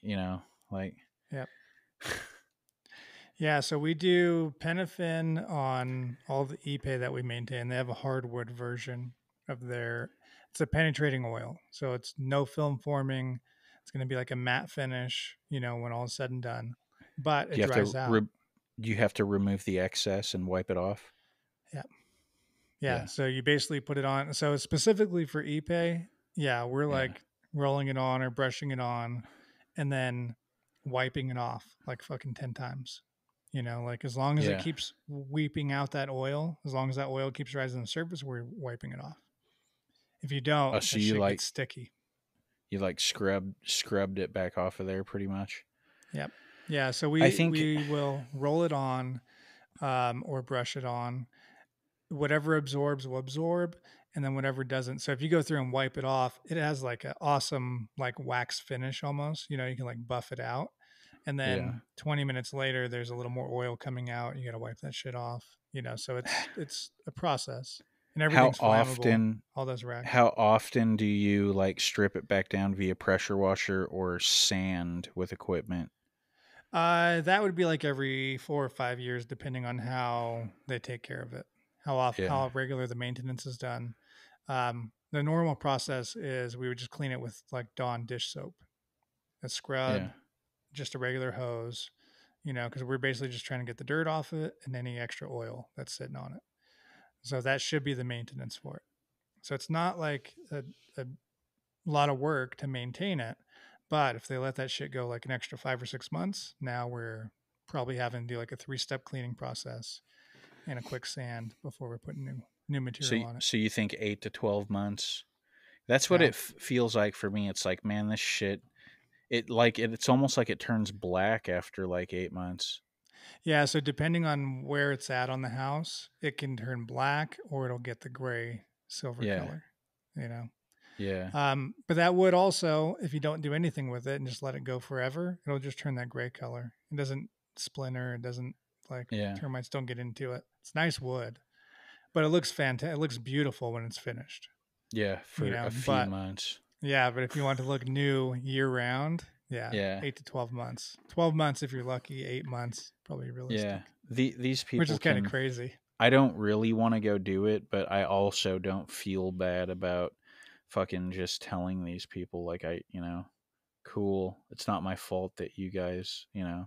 dude, like, Yep. Yeah, so we do Penafin on all the ePay that we maintain. They have a hardwood version of their. It's a penetrating oil, so it's no film forming. It's going to be like a matte finish, when all is said and done, but do it you have dries to out. do you have to remove the excess and wipe it off? Yeah, yeah. Yeah. So you basically put it on. So specifically for ePay, yeah, we're Yeah. like rolling it on or brushing it on, and then wiping it off like fucking 10 times. Like as long as it Yeah. keeps weeping out that oil, as long as that oil keeps rising to the surface, we're wiping it off. If you Oh, don't, so that shit gets sticky. you like scrubbed it back off of there pretty much. Yep. Yeah. So I we think we will roll it on, or brush it on. Whatever absorbs will absorb, and then whatever doesn't. So if you go through and wipe it off, it has like an awesome like wax finish almost. You can like buff it out, and yeah. then 20 minutes later, there's a little more oil coming out. You got to wipe that shit off. So it's a process, and How everything's flammable. often All those rags. how often do you like strip it back down via pressure washer or sand with equipment? That would be like every 4 or 5 years, depending on how they take care of it, Yeah. how regular the maintenance is done. The normal process is we would just clean it with like Dawn dish soap, a Yeah. scrub, just a regular hose, because we're basically just trying to get the dirt off it and any extra oil that's sitting on it. So that should be the maintenance for it. So it's not like a lot of work to maintain it. But if they let that shit go like an extra 5 or 6 months, now we're probably having to do like a 3-step cleaning process and a quick sand before we're putting new material on it. So you think 8 to 12 months? That's what Yeah. it feels like for me. It's like, man, this shit, it's almost like it turns black after like 8 months. Yeah. So depending on where it's at on the house, it can turn black or it'll get the gray silver Yeah. color, you know. Yeah. But that would also, if you don't do anything with it and just let it go forever, it'll just turn that gray color. It doesn't splinter. It doesn't like Yeah. termites don't get into it. It's nice wood, but it looks fantastic. It looks beautiful when it's finished, Yeah, for a few But months. yeah, but if you want to look new year round, yeah, Yeah. 8 to 12 months. 12 months if you're lucky. 8 months probably realistic. Yeah. These Which people is kind of can. crazy. I don't really want to go do it, but I also don't feel bad about fucking just telling these people like cool. It's not my fault that you guys. Yeah.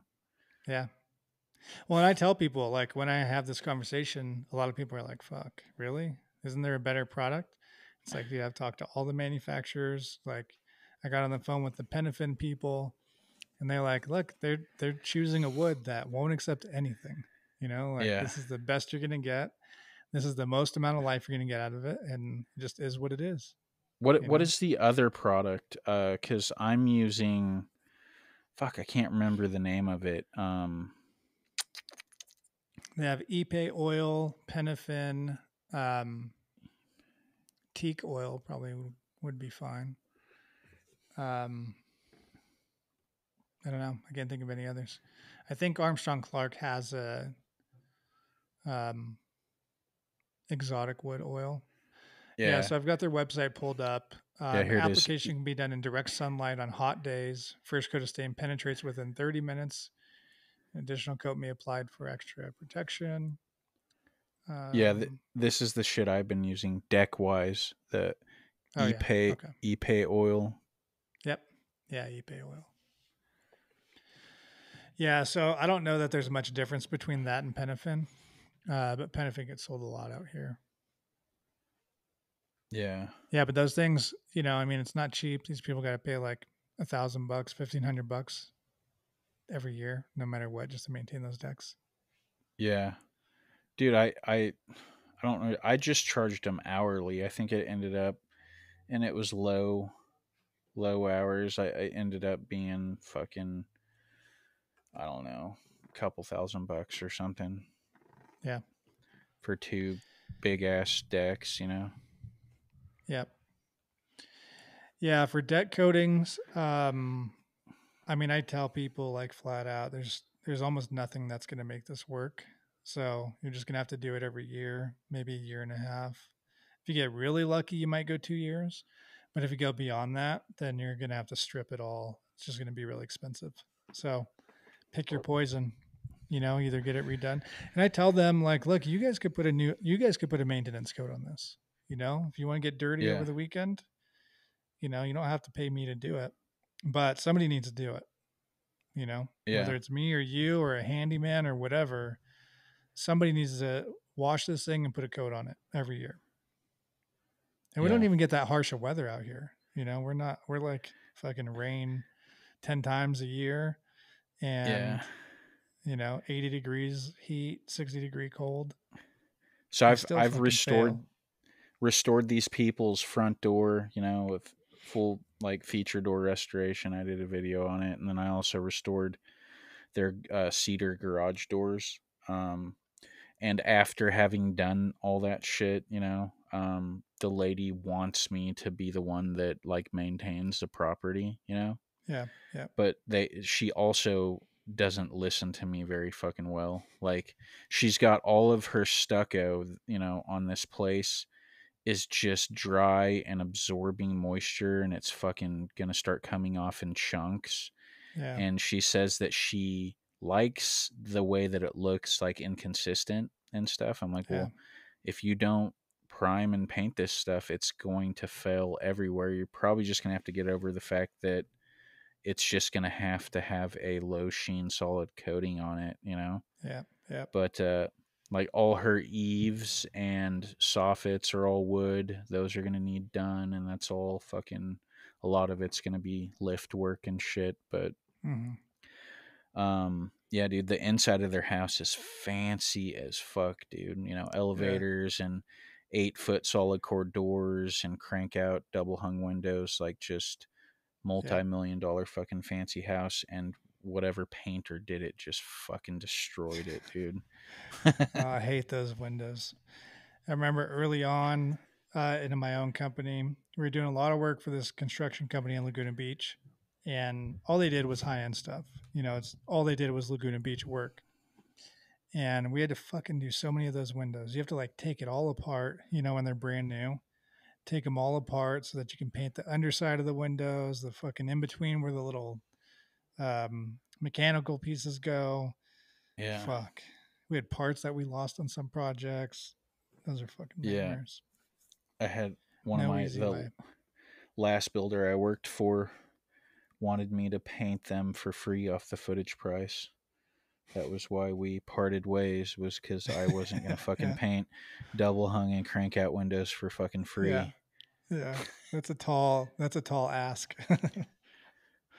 Well, and I tell people like when I have this conversation, a lot of people are like, "Fuck, really? Isn't there a better product?" It's like, dude, I've talked to all the manufacturers. Like, I got on the phone with the Penafin people, and they're like, "Look, they're choosing a wood that won't accept anything. Like Yeah. this is the best you're gonna get. This is the most amount of life you're gonna get out of it, and it just is what it is." What is the other product? Cuz I'm using fuck, I can't remember the name of it. They have Ipe oil, Penafin, teak oil probably would be fine. I don't know. I can't think of any others. I think Armstrong Clark has a um, exotic wood oil. Yeah, Yeah. so I've got their website pulled up. Yeah, here it is. Application can be done in direct sunlight on hot days. First coat of stain penetrates within 30 minutes. An additional coat may be applied for extra protection. Yeah, this is the shit I've been using deck wise, the Oh yeah. Okay. Epay oil. Yep. Yeah, Ipe oil. Yeah, so I don't know that there's much difference between that and Penafin, but Penafin gets sold a lot out here. Yeah. Yeah, but those things, I mean, it's not cheap. These people got to pay like $1,000, $1,500 every year, no matter what, just to maintain those decks. Yeah. Dude, I don't know. I just charged them hourly. I think it ended up, and it was low. low hours. I ended up being fucking, I don't know, a couple $1,000 or something. Yeah. For two big ass decks, you know. Yep. Yeah. For deck coatings, I mean, I tell people like flat out, there's almost nothing that's going to make this work. So you're just going to have to do it every year, maybe a year and a half. If you get really lucky, you might go 2 years. But if you go beyond that, then you're going to have to strip it all. It's just going to be really expensive. So pick your poison. Either get it redone. And I tell them like, look, you guys could put a maintenance coat on this. If you want to get dirty Yeah, over the weekend, you don't have to pay me to do it, but somebody needs to do it. yeah, Whether it's me or you or a handyman or whatever, somebody needs to wash this thing and put a coat on it every year. And we don't yeah, even get that harsh of weather out here. We're like fucking rain 10 times a year yeah. and 80 degrees heat, 60-degree cold. So We I've still I've fucking fail. restored these people's front door, you know, with full like feature door restoration. I did a video on it, and then I also restored their cedar garage doors. Um, and after having done all that shit, you know, the lady wants me to be the one that like maintains the property, you know. Yeah. Yeah. But she also doesn't listen to me very fucking well. Like she's got all of her stucco, you know, on this place is just dry and absorbing moisture, and it's fucking gonna start coming off in chunks. Yeah. And she says that she likes the way that it looks like inconsistent and stuff. I'm like, Yeah. well, if you don't prime and paint this stuff, it's going to fail everywhere. You're probably just gonna have to get over the fact that it's just going to have a low sheen solid coating on it, you know. Yeah. Yeah. But like all her eaves and soffits are all wood. Those are going to need done, and that's all fucking, a lot of it's going to be lift work and shit. But Mm-hmm. yeah, dude, the inside of their house is fancy as fuck, dude. You know, Yeah. elevators and 8 foot solid core doors and crank out double hung windows, like just Yeah. multi-million-dollar fucking fancy house, and whatever painter did it just fucking destroyed it, dude. I hate those windows. I remember early on in my own company, we were doing a lot of work for this construction company in Laguna Beach, and all they did was high end stuff. It's all they did was Laguna Beach work, and we had to fucking do so many of those windows. You have to like take it all apart, when they're brand new. Take them all apart so that you can paint the underside of the windows, the fucking in between where the little mechanical pieces go. Yeah, Fuck. We had parts that we lost on some projects. Those are fucking yeah. nightmares. I had one of No my easy the way. last builder I worked for wanted me to paint them for free off the footage price. That was why we parted ways, was because I wasn't gonna fucking Yeah. paint double hung and crank out windows for fucking Yeah. free. Yeah. That's a tall ask.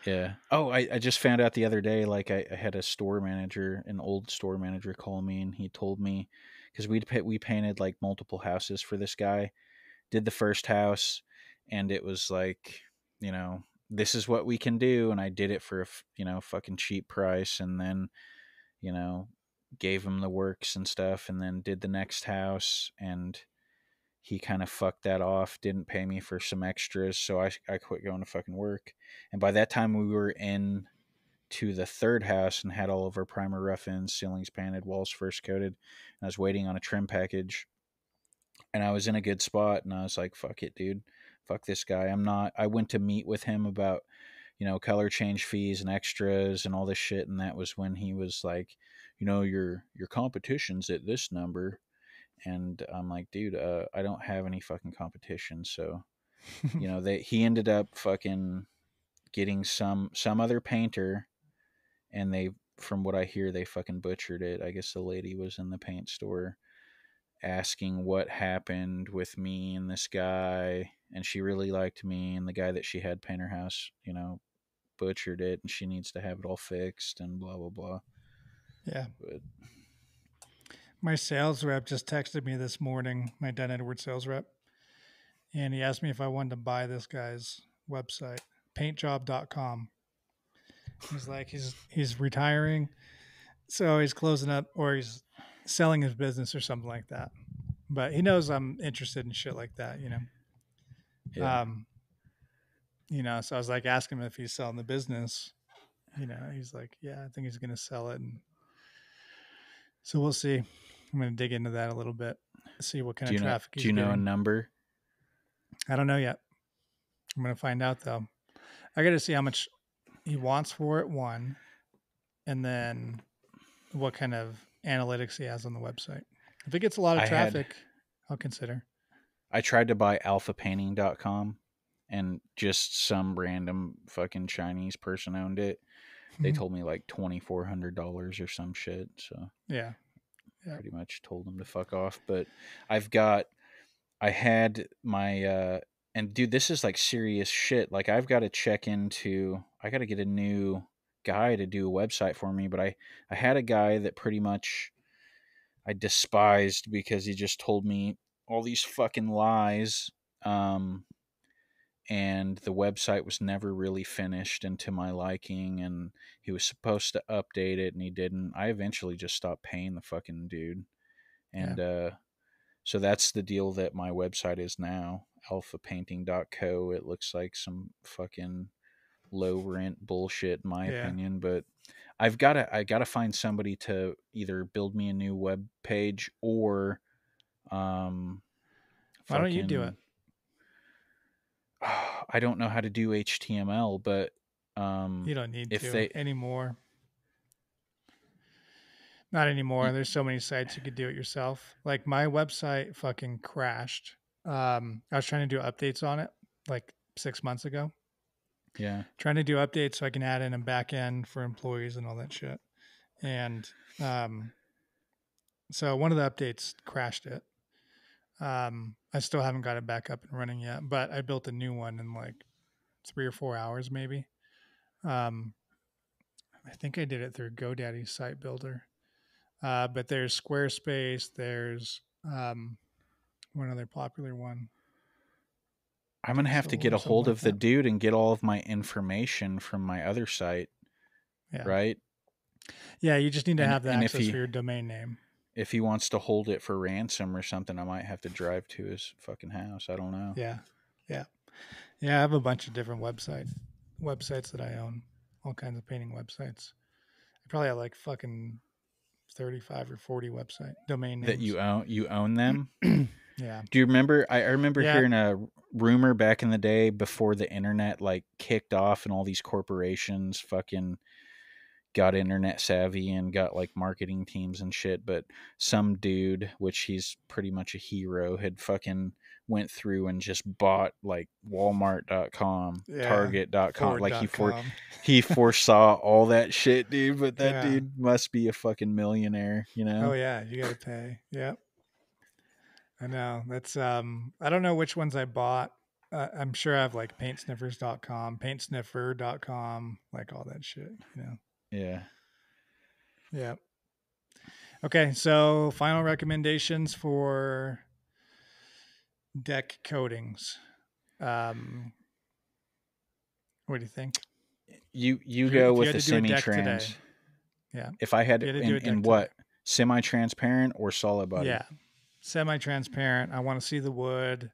Yeah. Oh, I just found out the other day. Like I had a store manager, an old store manager, call me, and he told me because we painted like multiple houses for this guy. Did the first house, and it was like, you know, this is what we can do, and I did it for a fucking cheap price, and then you know gave him the works and stuff, and then did the next house, and he kind of fucked that off, didn't pay me for some extras, so I quit going to fucking work. And by that time we were in to the third house and had all of our primer rough in, ceilings painted, walls first coated, and I was waiting on a trim package, and I was in a good spot, and I was like, fuck it, dude, fuck this guy. I went to meet with him about, color change fees and extras and all this shit, and that was when he was like, your competition's at this number. And I'm like, dude, I don't have any fucking competition. So, he ended up fucking getting some other painter, and they, from what I hear, they fucking butchered it. I guess the lady was in the paint store asking what happened with me and this guy, and she really liked me, and the guy that she had paint her house, butchered it, and she needs to have it all fixed and blah blah blah. Yeah. But My sales rep just texted me this morning, my Dunn Edwards sales rep, and he asked me if I wanted to buy this guy's website. paintjob.com. He's like he's retiring, so he's closing up or he's selling his business or something like that. But he knows I'm interested in shit like that, Yeah. Um, so I was like asking him if he's selling the business. He's like, yeah, I think he's gonna sell it, and so we'll see. I'm gonna dig into that a little bit, see what kind Do of you know? traffic Do he's you know a getting. number? I don't know yet. I'm gonna find out though. I got to see how much he wants for it. One, and then what kind of analytics he has on the website. If it gets a lot of I had traffic, I'll consider. I tried to buy alphapainting.com and just some random fucking Chinese person owned it. They told me like $2,400 or some shit. So Yeah. Yeah. pretty much told them to fuck off. But I had my, and dude, this is like serious shit. Like I've got to I got to get a new guy to do a website for me. But I had a guy that pretty much I despised because he just told me all these fucking lies. Um, and the website was never really finished and to my liking, and he was supposed to update it and he didn't. I eventually just stopped paying the fucking dude. Yeah. And so that's the deal that my website is now, alphapainting.co. It looks like some fucking low rent bullshit in my Yeah. opinion, but I got to find somebody to either build me a new web page or um Why don't you do it? fucking I don't know how to do HTML, but You don't need if to they anymore. Not anymore. There's so many sites you could do it yourself. Like my website fucking crashed. I was trying to do updates on it like 6 months ago. yeah, Trying to do updates so I can add in a back end for employees and all that shit. And so one of the updates crashed it. I still haven't got it back up and running yet, but I built a new one in like 3 or 4 hours, maybe. Um, I think I did it through GoDaddy Site Builder. But there's Squarespace. There's one other popular one. I'm going to have to Tinsel get or a something hold like of the that. dude and get all of my information from my other site, Yeah. right? Yeah, you just need to have the And access for your domain name. if he wants to hold it for ransom or something, I might have to drive to his fucking house. I don't know. Yeah. Yeah. Yeah, I have a bunch of different websites that I own. All kinds of painting websites. I probably have like fucking 35 or 40 website domain That names. you own them? Yeah. Do you remember I remember Yeah. hearing a rumor back in the day before the internet like kicked off and all these corporations fucking got internet savvy and got like marketing teams and shit, but some dude, which he's pretty much a hero, had fucking went through and just bought like walmart.com, Yeah. target.com. Like Ford.com. he foresaw all that shit, dude, but that Yeah. dude must be a fucking millionaire, you know? Oh yeah, you got to pay. Yep. I know. That's I don't know which ones I bought. I'm sure I have like paintsniffers.com, paintsniffer.com, like all that shit, Yeah. Yeah. Okay, so final recommendations for deck coatings. What do you think? You If go you with had the to do a deck today, semi-trans. yeah. If I had If you had to do a in deck today, what? Semi-transparent or solid body? yeah, semi-transparent. I want to see the wood.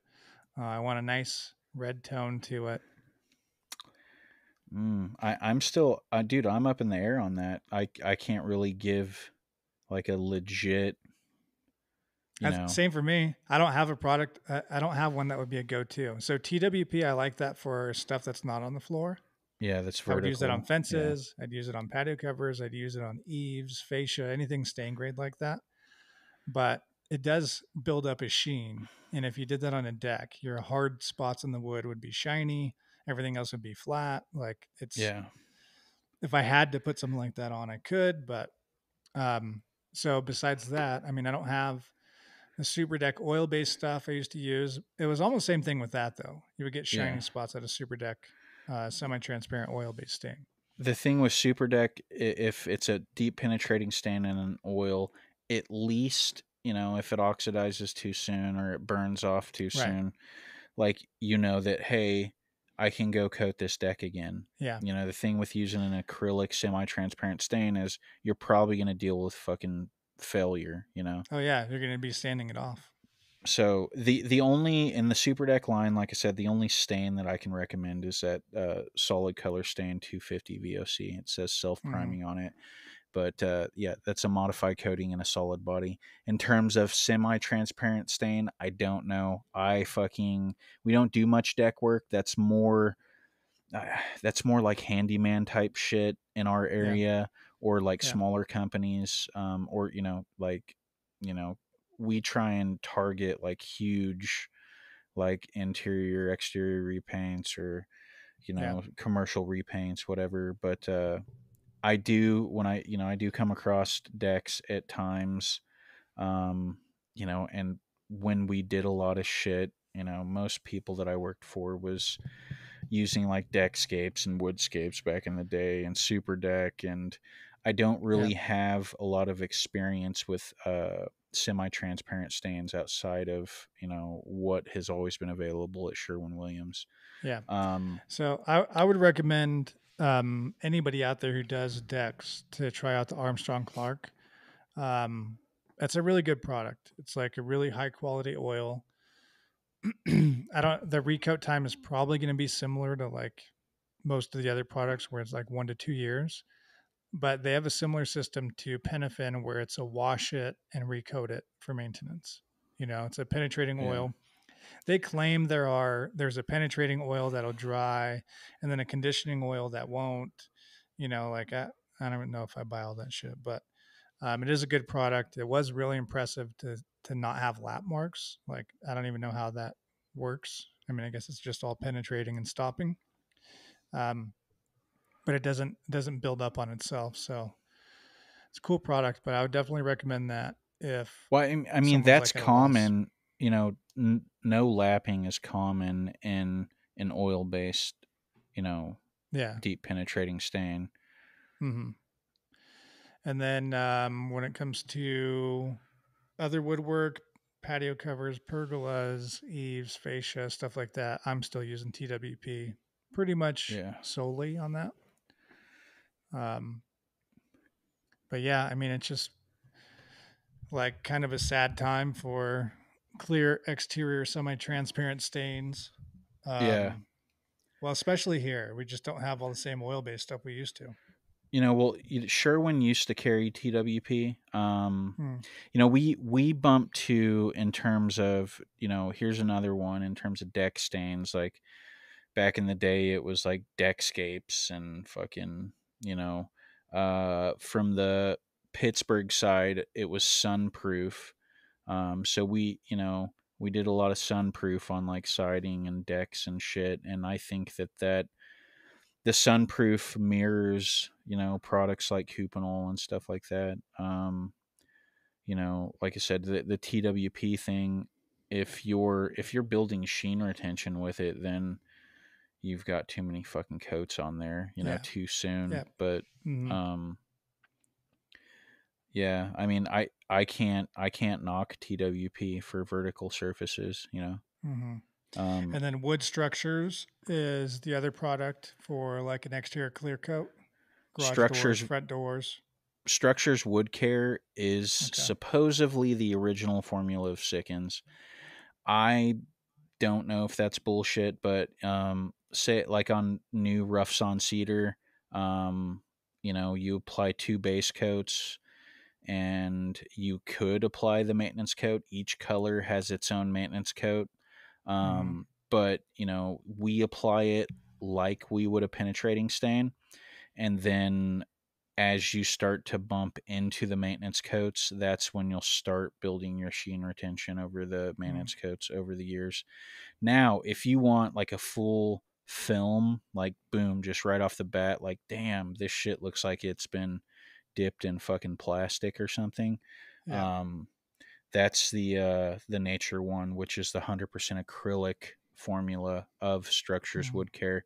I want a nice red tone to it. I'm still, dude. I'm up in the air on that. I can't really give like a legit, Same for me. I don't have a product. I don't have one that would be a go-to. So TWP, I like that for stuff that's not on the floor. Yeah, that's I would use that on vertical. Yeah. fences. I'd use it on patio covers. I'd use it on eaves, fascia, anything stain grade like that. But it does build up a sheen. And if you did that on a deck, your hard spots in the wood would be shiny. Everything else would be flat. Like Yeah. if I had to put something like that on, I could. But so besides that, I mean, I don't have the Super Deck oil based stuff I used to use. It was almost the same thing with that though. You would get shiny Yeah. spots out of Super Deck semi-transparent oil based stain. The thing with Super Deck, if it's a deep penetrating stain in an oil, at least, if it oxidizes too soon or it burns off too Right. soon, like, that, hey, I can go coat this deck again. Yeah. You know, the thing with using an acrylic semi-transparent stain is you're probably going to deal with fucking failure, you know. Oh yeah, you're going to be sanding it off. So the only in the super deck line, like I said, the only stain that I can recommend is that solid color stain 250 VOC. It says self priming on it, but yeah, that's a modified coating in a solid body. In terms of semi transparent stain, I don't know. We don't do much deck work. Uh, that's more like handyman type shit in our Yeah. area, or like Yeah. smaller companies, or you know we try and target like huge like interior exterior repaints, or Yeah. commercial repaints, whatever. But I do, when I do come across decks at times, um and when we did a lot of shit, most people that I worked for was using like deckscapes and woodscapes back in the day, and super deck, and I don't Yeah. really have a lot of experience with semi-transparent stains outside of what has always been available at Sherwin-Williams. Yeah. um So I would recommend anybody out there who does decks to try out the Armstrong Clark. Um, that's a really good product. It's like a really high quality oil. I don't. The recoat time is probably going to be similar to like most of the other products, where it's like 1 to 2 years. But they have a similar system to Penafin, where it's a wash it and recoat it for maintenance. It's a penetrating yeah. oil. They claim there's a penetrating oil that'll dry, and then a conditioning oil that won't. Like I don't know if I buy all that shit, but it is a good product. It was really impressive to not have lap marks. Like I don't even know how that works. I mean, I guess it's just all penetrating and stopping, um, but it doesn't build up on itself. So it's a cool product. But I would definitely recommend that if Well, I mean, someone's that's like at a loss. common. No lapping is common in an oil-based, you know, Yeah. deep penetrating stain. hmm And then when it comes to other woodwork, patio covers, pergolas, eaves, fascia, stuff like that, I'm still using TWP pretty much Yeah. solely on that. Um, but yeah, I mean, it's just like kind of a sad time for clear exterior semi-transparent stains. Yeah. Um, well, especially here, we just don't have all the same oil-based stuff we used to. Well, Sherwin used to carry TWP. Hmm. We bumped to, in terms of, here's another one in terms of deck stains. Like back in the day, it was like deckscapes and fucking, from the Pittsburgh side, it was sunproof. So we did a lot of sunproof on like siding and decks and shit. And I think that the sunproof mirrors, products like Couponol and stuff like that. Like I said, the TWP thing, if you're building sheen retention with it, then you've got too many fucking coats on there, Yeah. too soon. Yeah. But hmm um yeah, I mean, I can't knock TWP for vertical surfaces. hmm Um And then wood structures is the other product for like an exterior clear coat, garage doors, structures front doors. structures wood care is Okay. supposedly the original formula of Sickens. I don't know if that's bullshit, but say like on new roughs on cedar, you apply two base coats, and you could apply the maintenance coat. Each color has its own maintenance coat. hmm But we apply it like we would a penetrating stain, and then as you start to bump into the maintenance coats, that's when you'll start building your sheen retention over the maintenance coats over the years. Now, if you want like a full film, like boom, just right off the bat, like damn, this shit looks like it's been dipped in fucking plastic or something. Yeah. Um, that's the Nature one, which is the 100% acrylic formula of Structures hmm Wood Care.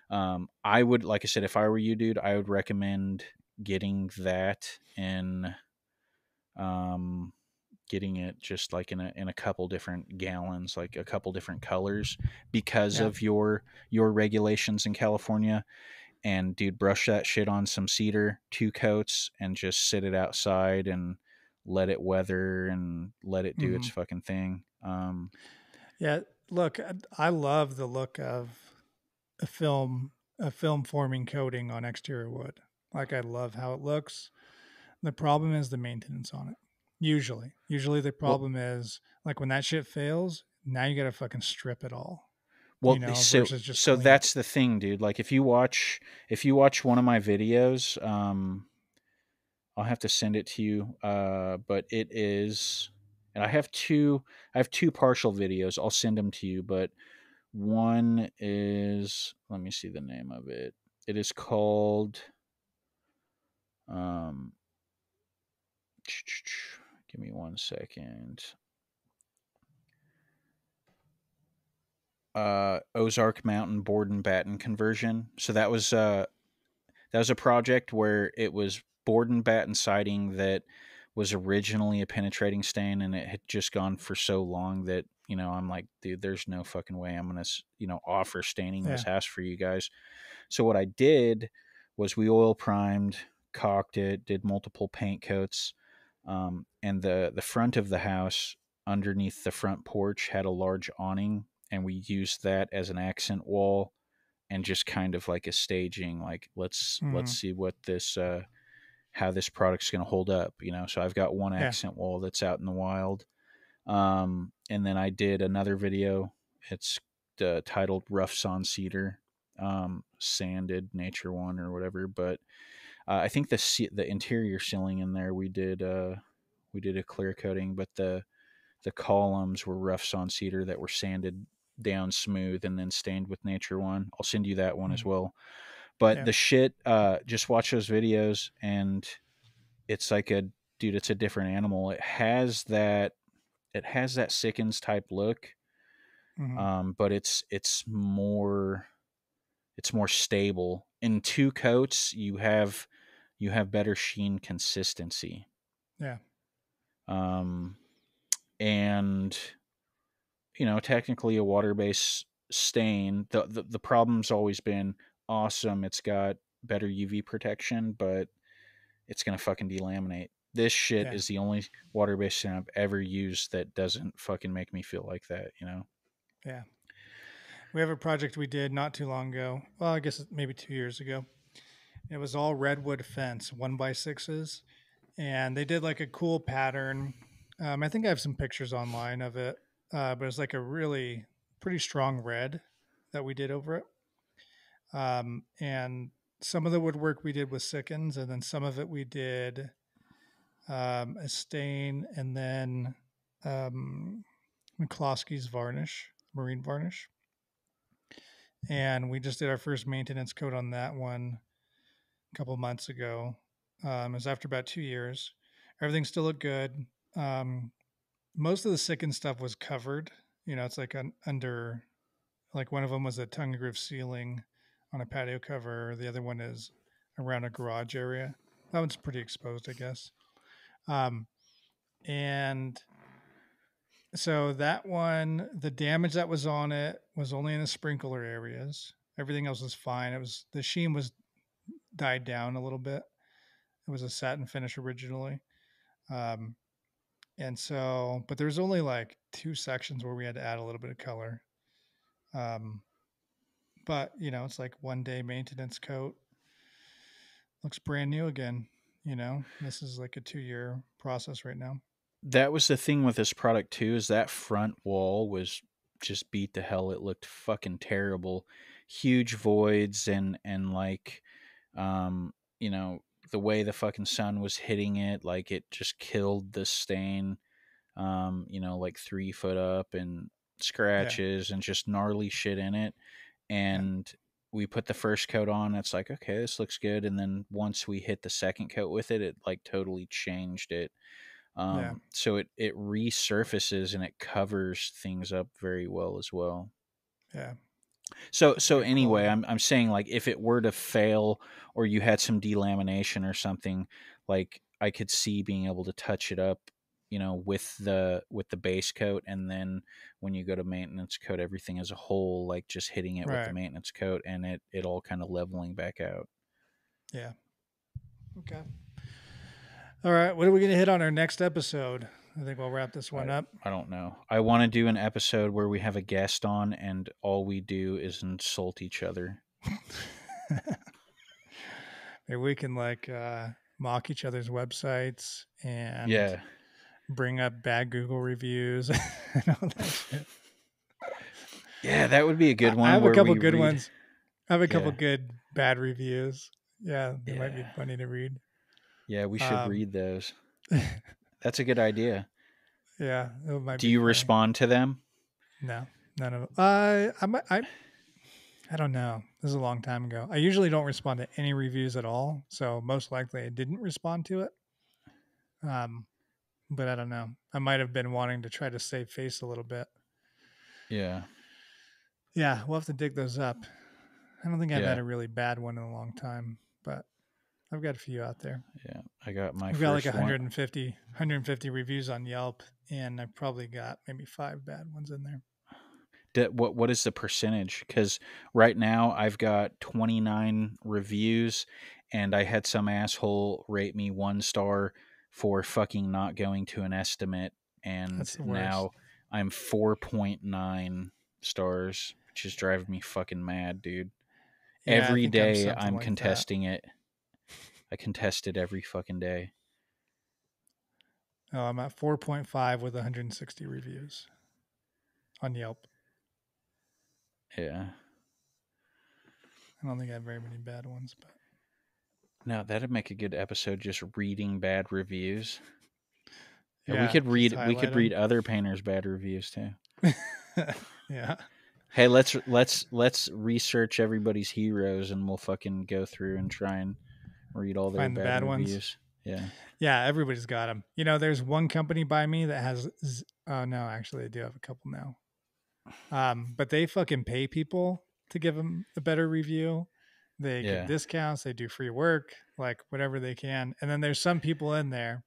I would, like I said, if I were you, dude, I would recommend getting that in, um, getting it just like in a couple different gallons, like a couple different colors, because Yeah. of your regulations in California. And dude, brush that shit on some cedar, 2 coats, and just sit it outside and let it weather and let it do its Hmm. fucking thing. Yeah. Look, I love the look of a film a film forming coating on exterior wood. Like I love how it looks. The problem is the maintenance on it. Usually the Well, problem is like when that shit fails, now you got to fucking strip it all, well, versus just so clean it. that's the thing, dude. Like if you watch one of my videos, I'll have to send it to you. But it is, and I have two partial videos. I'll send them to you, but one is, let me see the name of it. It is called, um, give me 1 second. Ozark Mountain board and batten conversion. So that was a project where it was board and batten siding that was originally a penetrating stain, and it had just gone for so long that, I'm like, dude, there's no fucking way I'm gonna offer staining Yeah. this house for you guys. So what I did was we oil primed, caulked it, did multiple paint coats, and the front of the house underneath the front porch had a large awning, and we used that as an accent wall and just kind of like a staging, like let's Hmm. see what this how this product's going to hold up. So I've got one Yeah. accent wall that's out in the wild, and then I did another video. It's titled Roughs on Cedar, sanded nature one or whatever. But I think the interior ceiling in there we did a clear coating, but the columns were Roughs on Cedar that were sanded down smooth and then stained with nature one. I'll send you that one as Hmm. well. But Yeah. the shit, just watch those videos, and it's like it's a different animal. It has that Sickens type look, Hmm. but it's more stable. In 2 coats, you have better sheen consistency. Yeah. Um, and technically a water based stain. The problem's always been awesome. It's got better UV protection, but it's gonna fucking delaminate. This shit Yeah. is the only water based stain I've ever used that doesn't fucking make me feel like that. Yeah. We have a project we did not too long ago. Well, I guess maybe 2 years ago. It was all redwood fence, 1x6s, and they did like a cool pattern. I think I have some pictures online of it, but it's like a really pretty strong red that we did over it. And some of the woodwork we did was Sickens, and then some of it we did a stain, and then um, McCloskey's varnish, marine varnish. And we just did our first maintenance coat on that one a couple months ago. It was after about 2 years. Everything still looked good. Um, most of the Sicken stuff was covered. It's like under, like one of them was a tongue and groove ceiling on a patio cover. The other one is around a garage area. That one's pretty exposed, I guess. Um, and so that one, the damage that was on it was only in the sprinkler areas. Everything else was fine. It was the sheen was died down a little bit. It was a satin finish originally. Um, and so, but there's only like 2 sections where we had to add a little bit of color. Um, but it's like 1 day maintenance coat. Looks brand new again. This is like a 2 year process right now. That was the thing with this product too, is that front wall was just beat to hell. It looked fucking terrible. Huge voids and like um, you know, the way the fucking sun was hitting it, like it just killed the stain. Like 3 foot up and Yeah. scratches and just gnarly shit in it. Yeah. And we put the first coat on, it's like, okay, this looks good. And then once we hit the second coat with it, it like totally changed it. Yeah. So it resurfaces and it covers things up very well as well. Yeah. That's a So good anyway, quality. I'm saying, like, if it were to fail or you had some delamination or something, like I could see being able to touch it up with the base coat, and then when you go to maintenance coat everything as a whole, like just hitting it with the maintenance coat and it all kind of leveling back out. Yeah. Okay. All right. What are we going to hit on our next episode? I think we'll wrap this one up. I don't know. I want to do an episode where we have a guest on and all we do is insult each other. Maybe we can mock each other's websites and bring up bad Google reviews and all that shit. Yeah, that would be a good one. I have a couple good ones. I have a couple good bad reviews. Yeah, they might be funny to read. Yeah, we should read those. That's a good idea. Yeah, it might. Do you respond to them? No, none of them. I don't know. This is a long time ago. I usually don't respond to any reviews at all, so most likely I didn't respond to it. But I don't know. I might have been wanting to try to save face a little bit. Yeah. Yeah, we'll have to dig those up. I don't think I've had a really bad one in a long time, but I've got a few out there. Yeah, I got my I've got like 150 reviews on Yelp, and I've probably got maybe 5 bad ones in there. What is the percentage? Because right now I've got 29 reviews, and I had some asshole rate me 1 star for fucking not going to an estimate, and now I'm 4.9 stars, which is driving me fucking mad, dude. Yeah, every day I'm contesting it. I contest it every fucking day. Oh, I'm at 4.5 with 160 reviews on Yelp. Yeah. I don't think I have very many bad ones, but no, that'd make a good episode, just reading bad reviews. Yeah, we could read other painters' bad reviews too. Yeah. Hey, let's research everybody's heroes, and we'll fucking go through and try and read all their bad reviews. Ones. Yeah. Yeah, everybody's got them. There's one company by me that has. Oh no, actually, I do have a couple now. But they fucking pay people to give them a better review. They get discounts. They do free work, like whatever they can. And then there's some people in there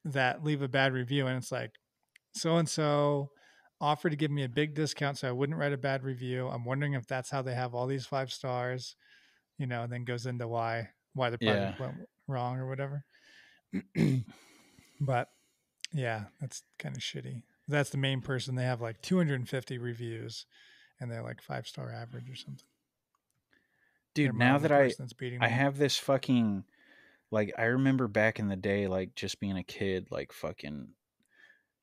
that leave a bad review, and it's like, so and so offered to give me a big discount so I wouldn't write a bad review. I'm wondering if that's how they have all these 5 stars. And then goes into why the project went wrong or whatever. But yeah, that's kind of shitty. That's the main person. They have like 250 reviews, and they're like 5-star average or something. Dude, now that I have this fucking, like, I remember back in the day, like just being a kid, like fucking,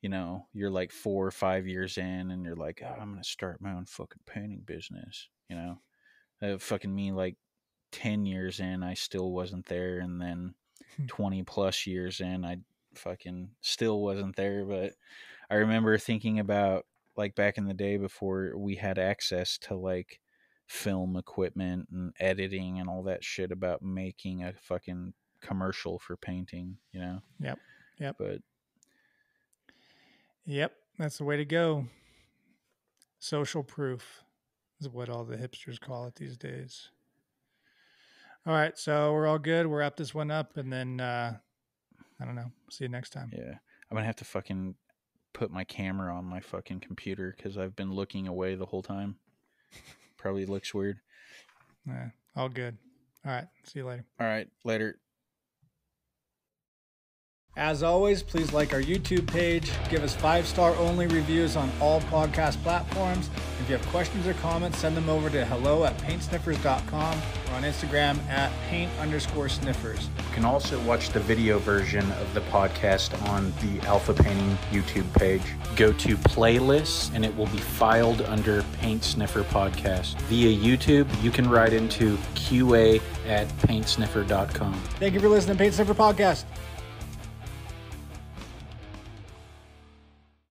you're like 4 or 5 years in, and you're like, oh, I'm gonna start my own fucking painting business. Fucking me, like 10 years in, I still wasn't there, and then 20 plus years in, I fucking still wasn't there. But I remember thinking about, like, back in the day before we had access to like film equipment and editing and all that shit, about making a fucking commercial for painting. Yep. But yep, that's the way to go. Social proof is what all the hipsters call it these days. All right, so we're all good. We'll wrap this one up, and then I don't know. See you next time. Yeah, I'm gonna have to fucking put my camera on my fucking computer because I've been looking away the whole time. Probably looks weird. Yeah, all good. All right, see you later. All right, later. As always, please like our YouTube page. Give us 5-star only reviews on all podcast platforms. If you have questions or comments, send them over to hello@paintsniffers.com or on Instagram @paint_sniffers. You can also watch the video version of the podcast on the Alpha Painting YouTube page. Go to playlists, and it will be filed under Paint Sniffer Podcast. Via YouTube, you can write into QA@paintsniffer.com. Thank you for listening to Paint Sniffer Podcast.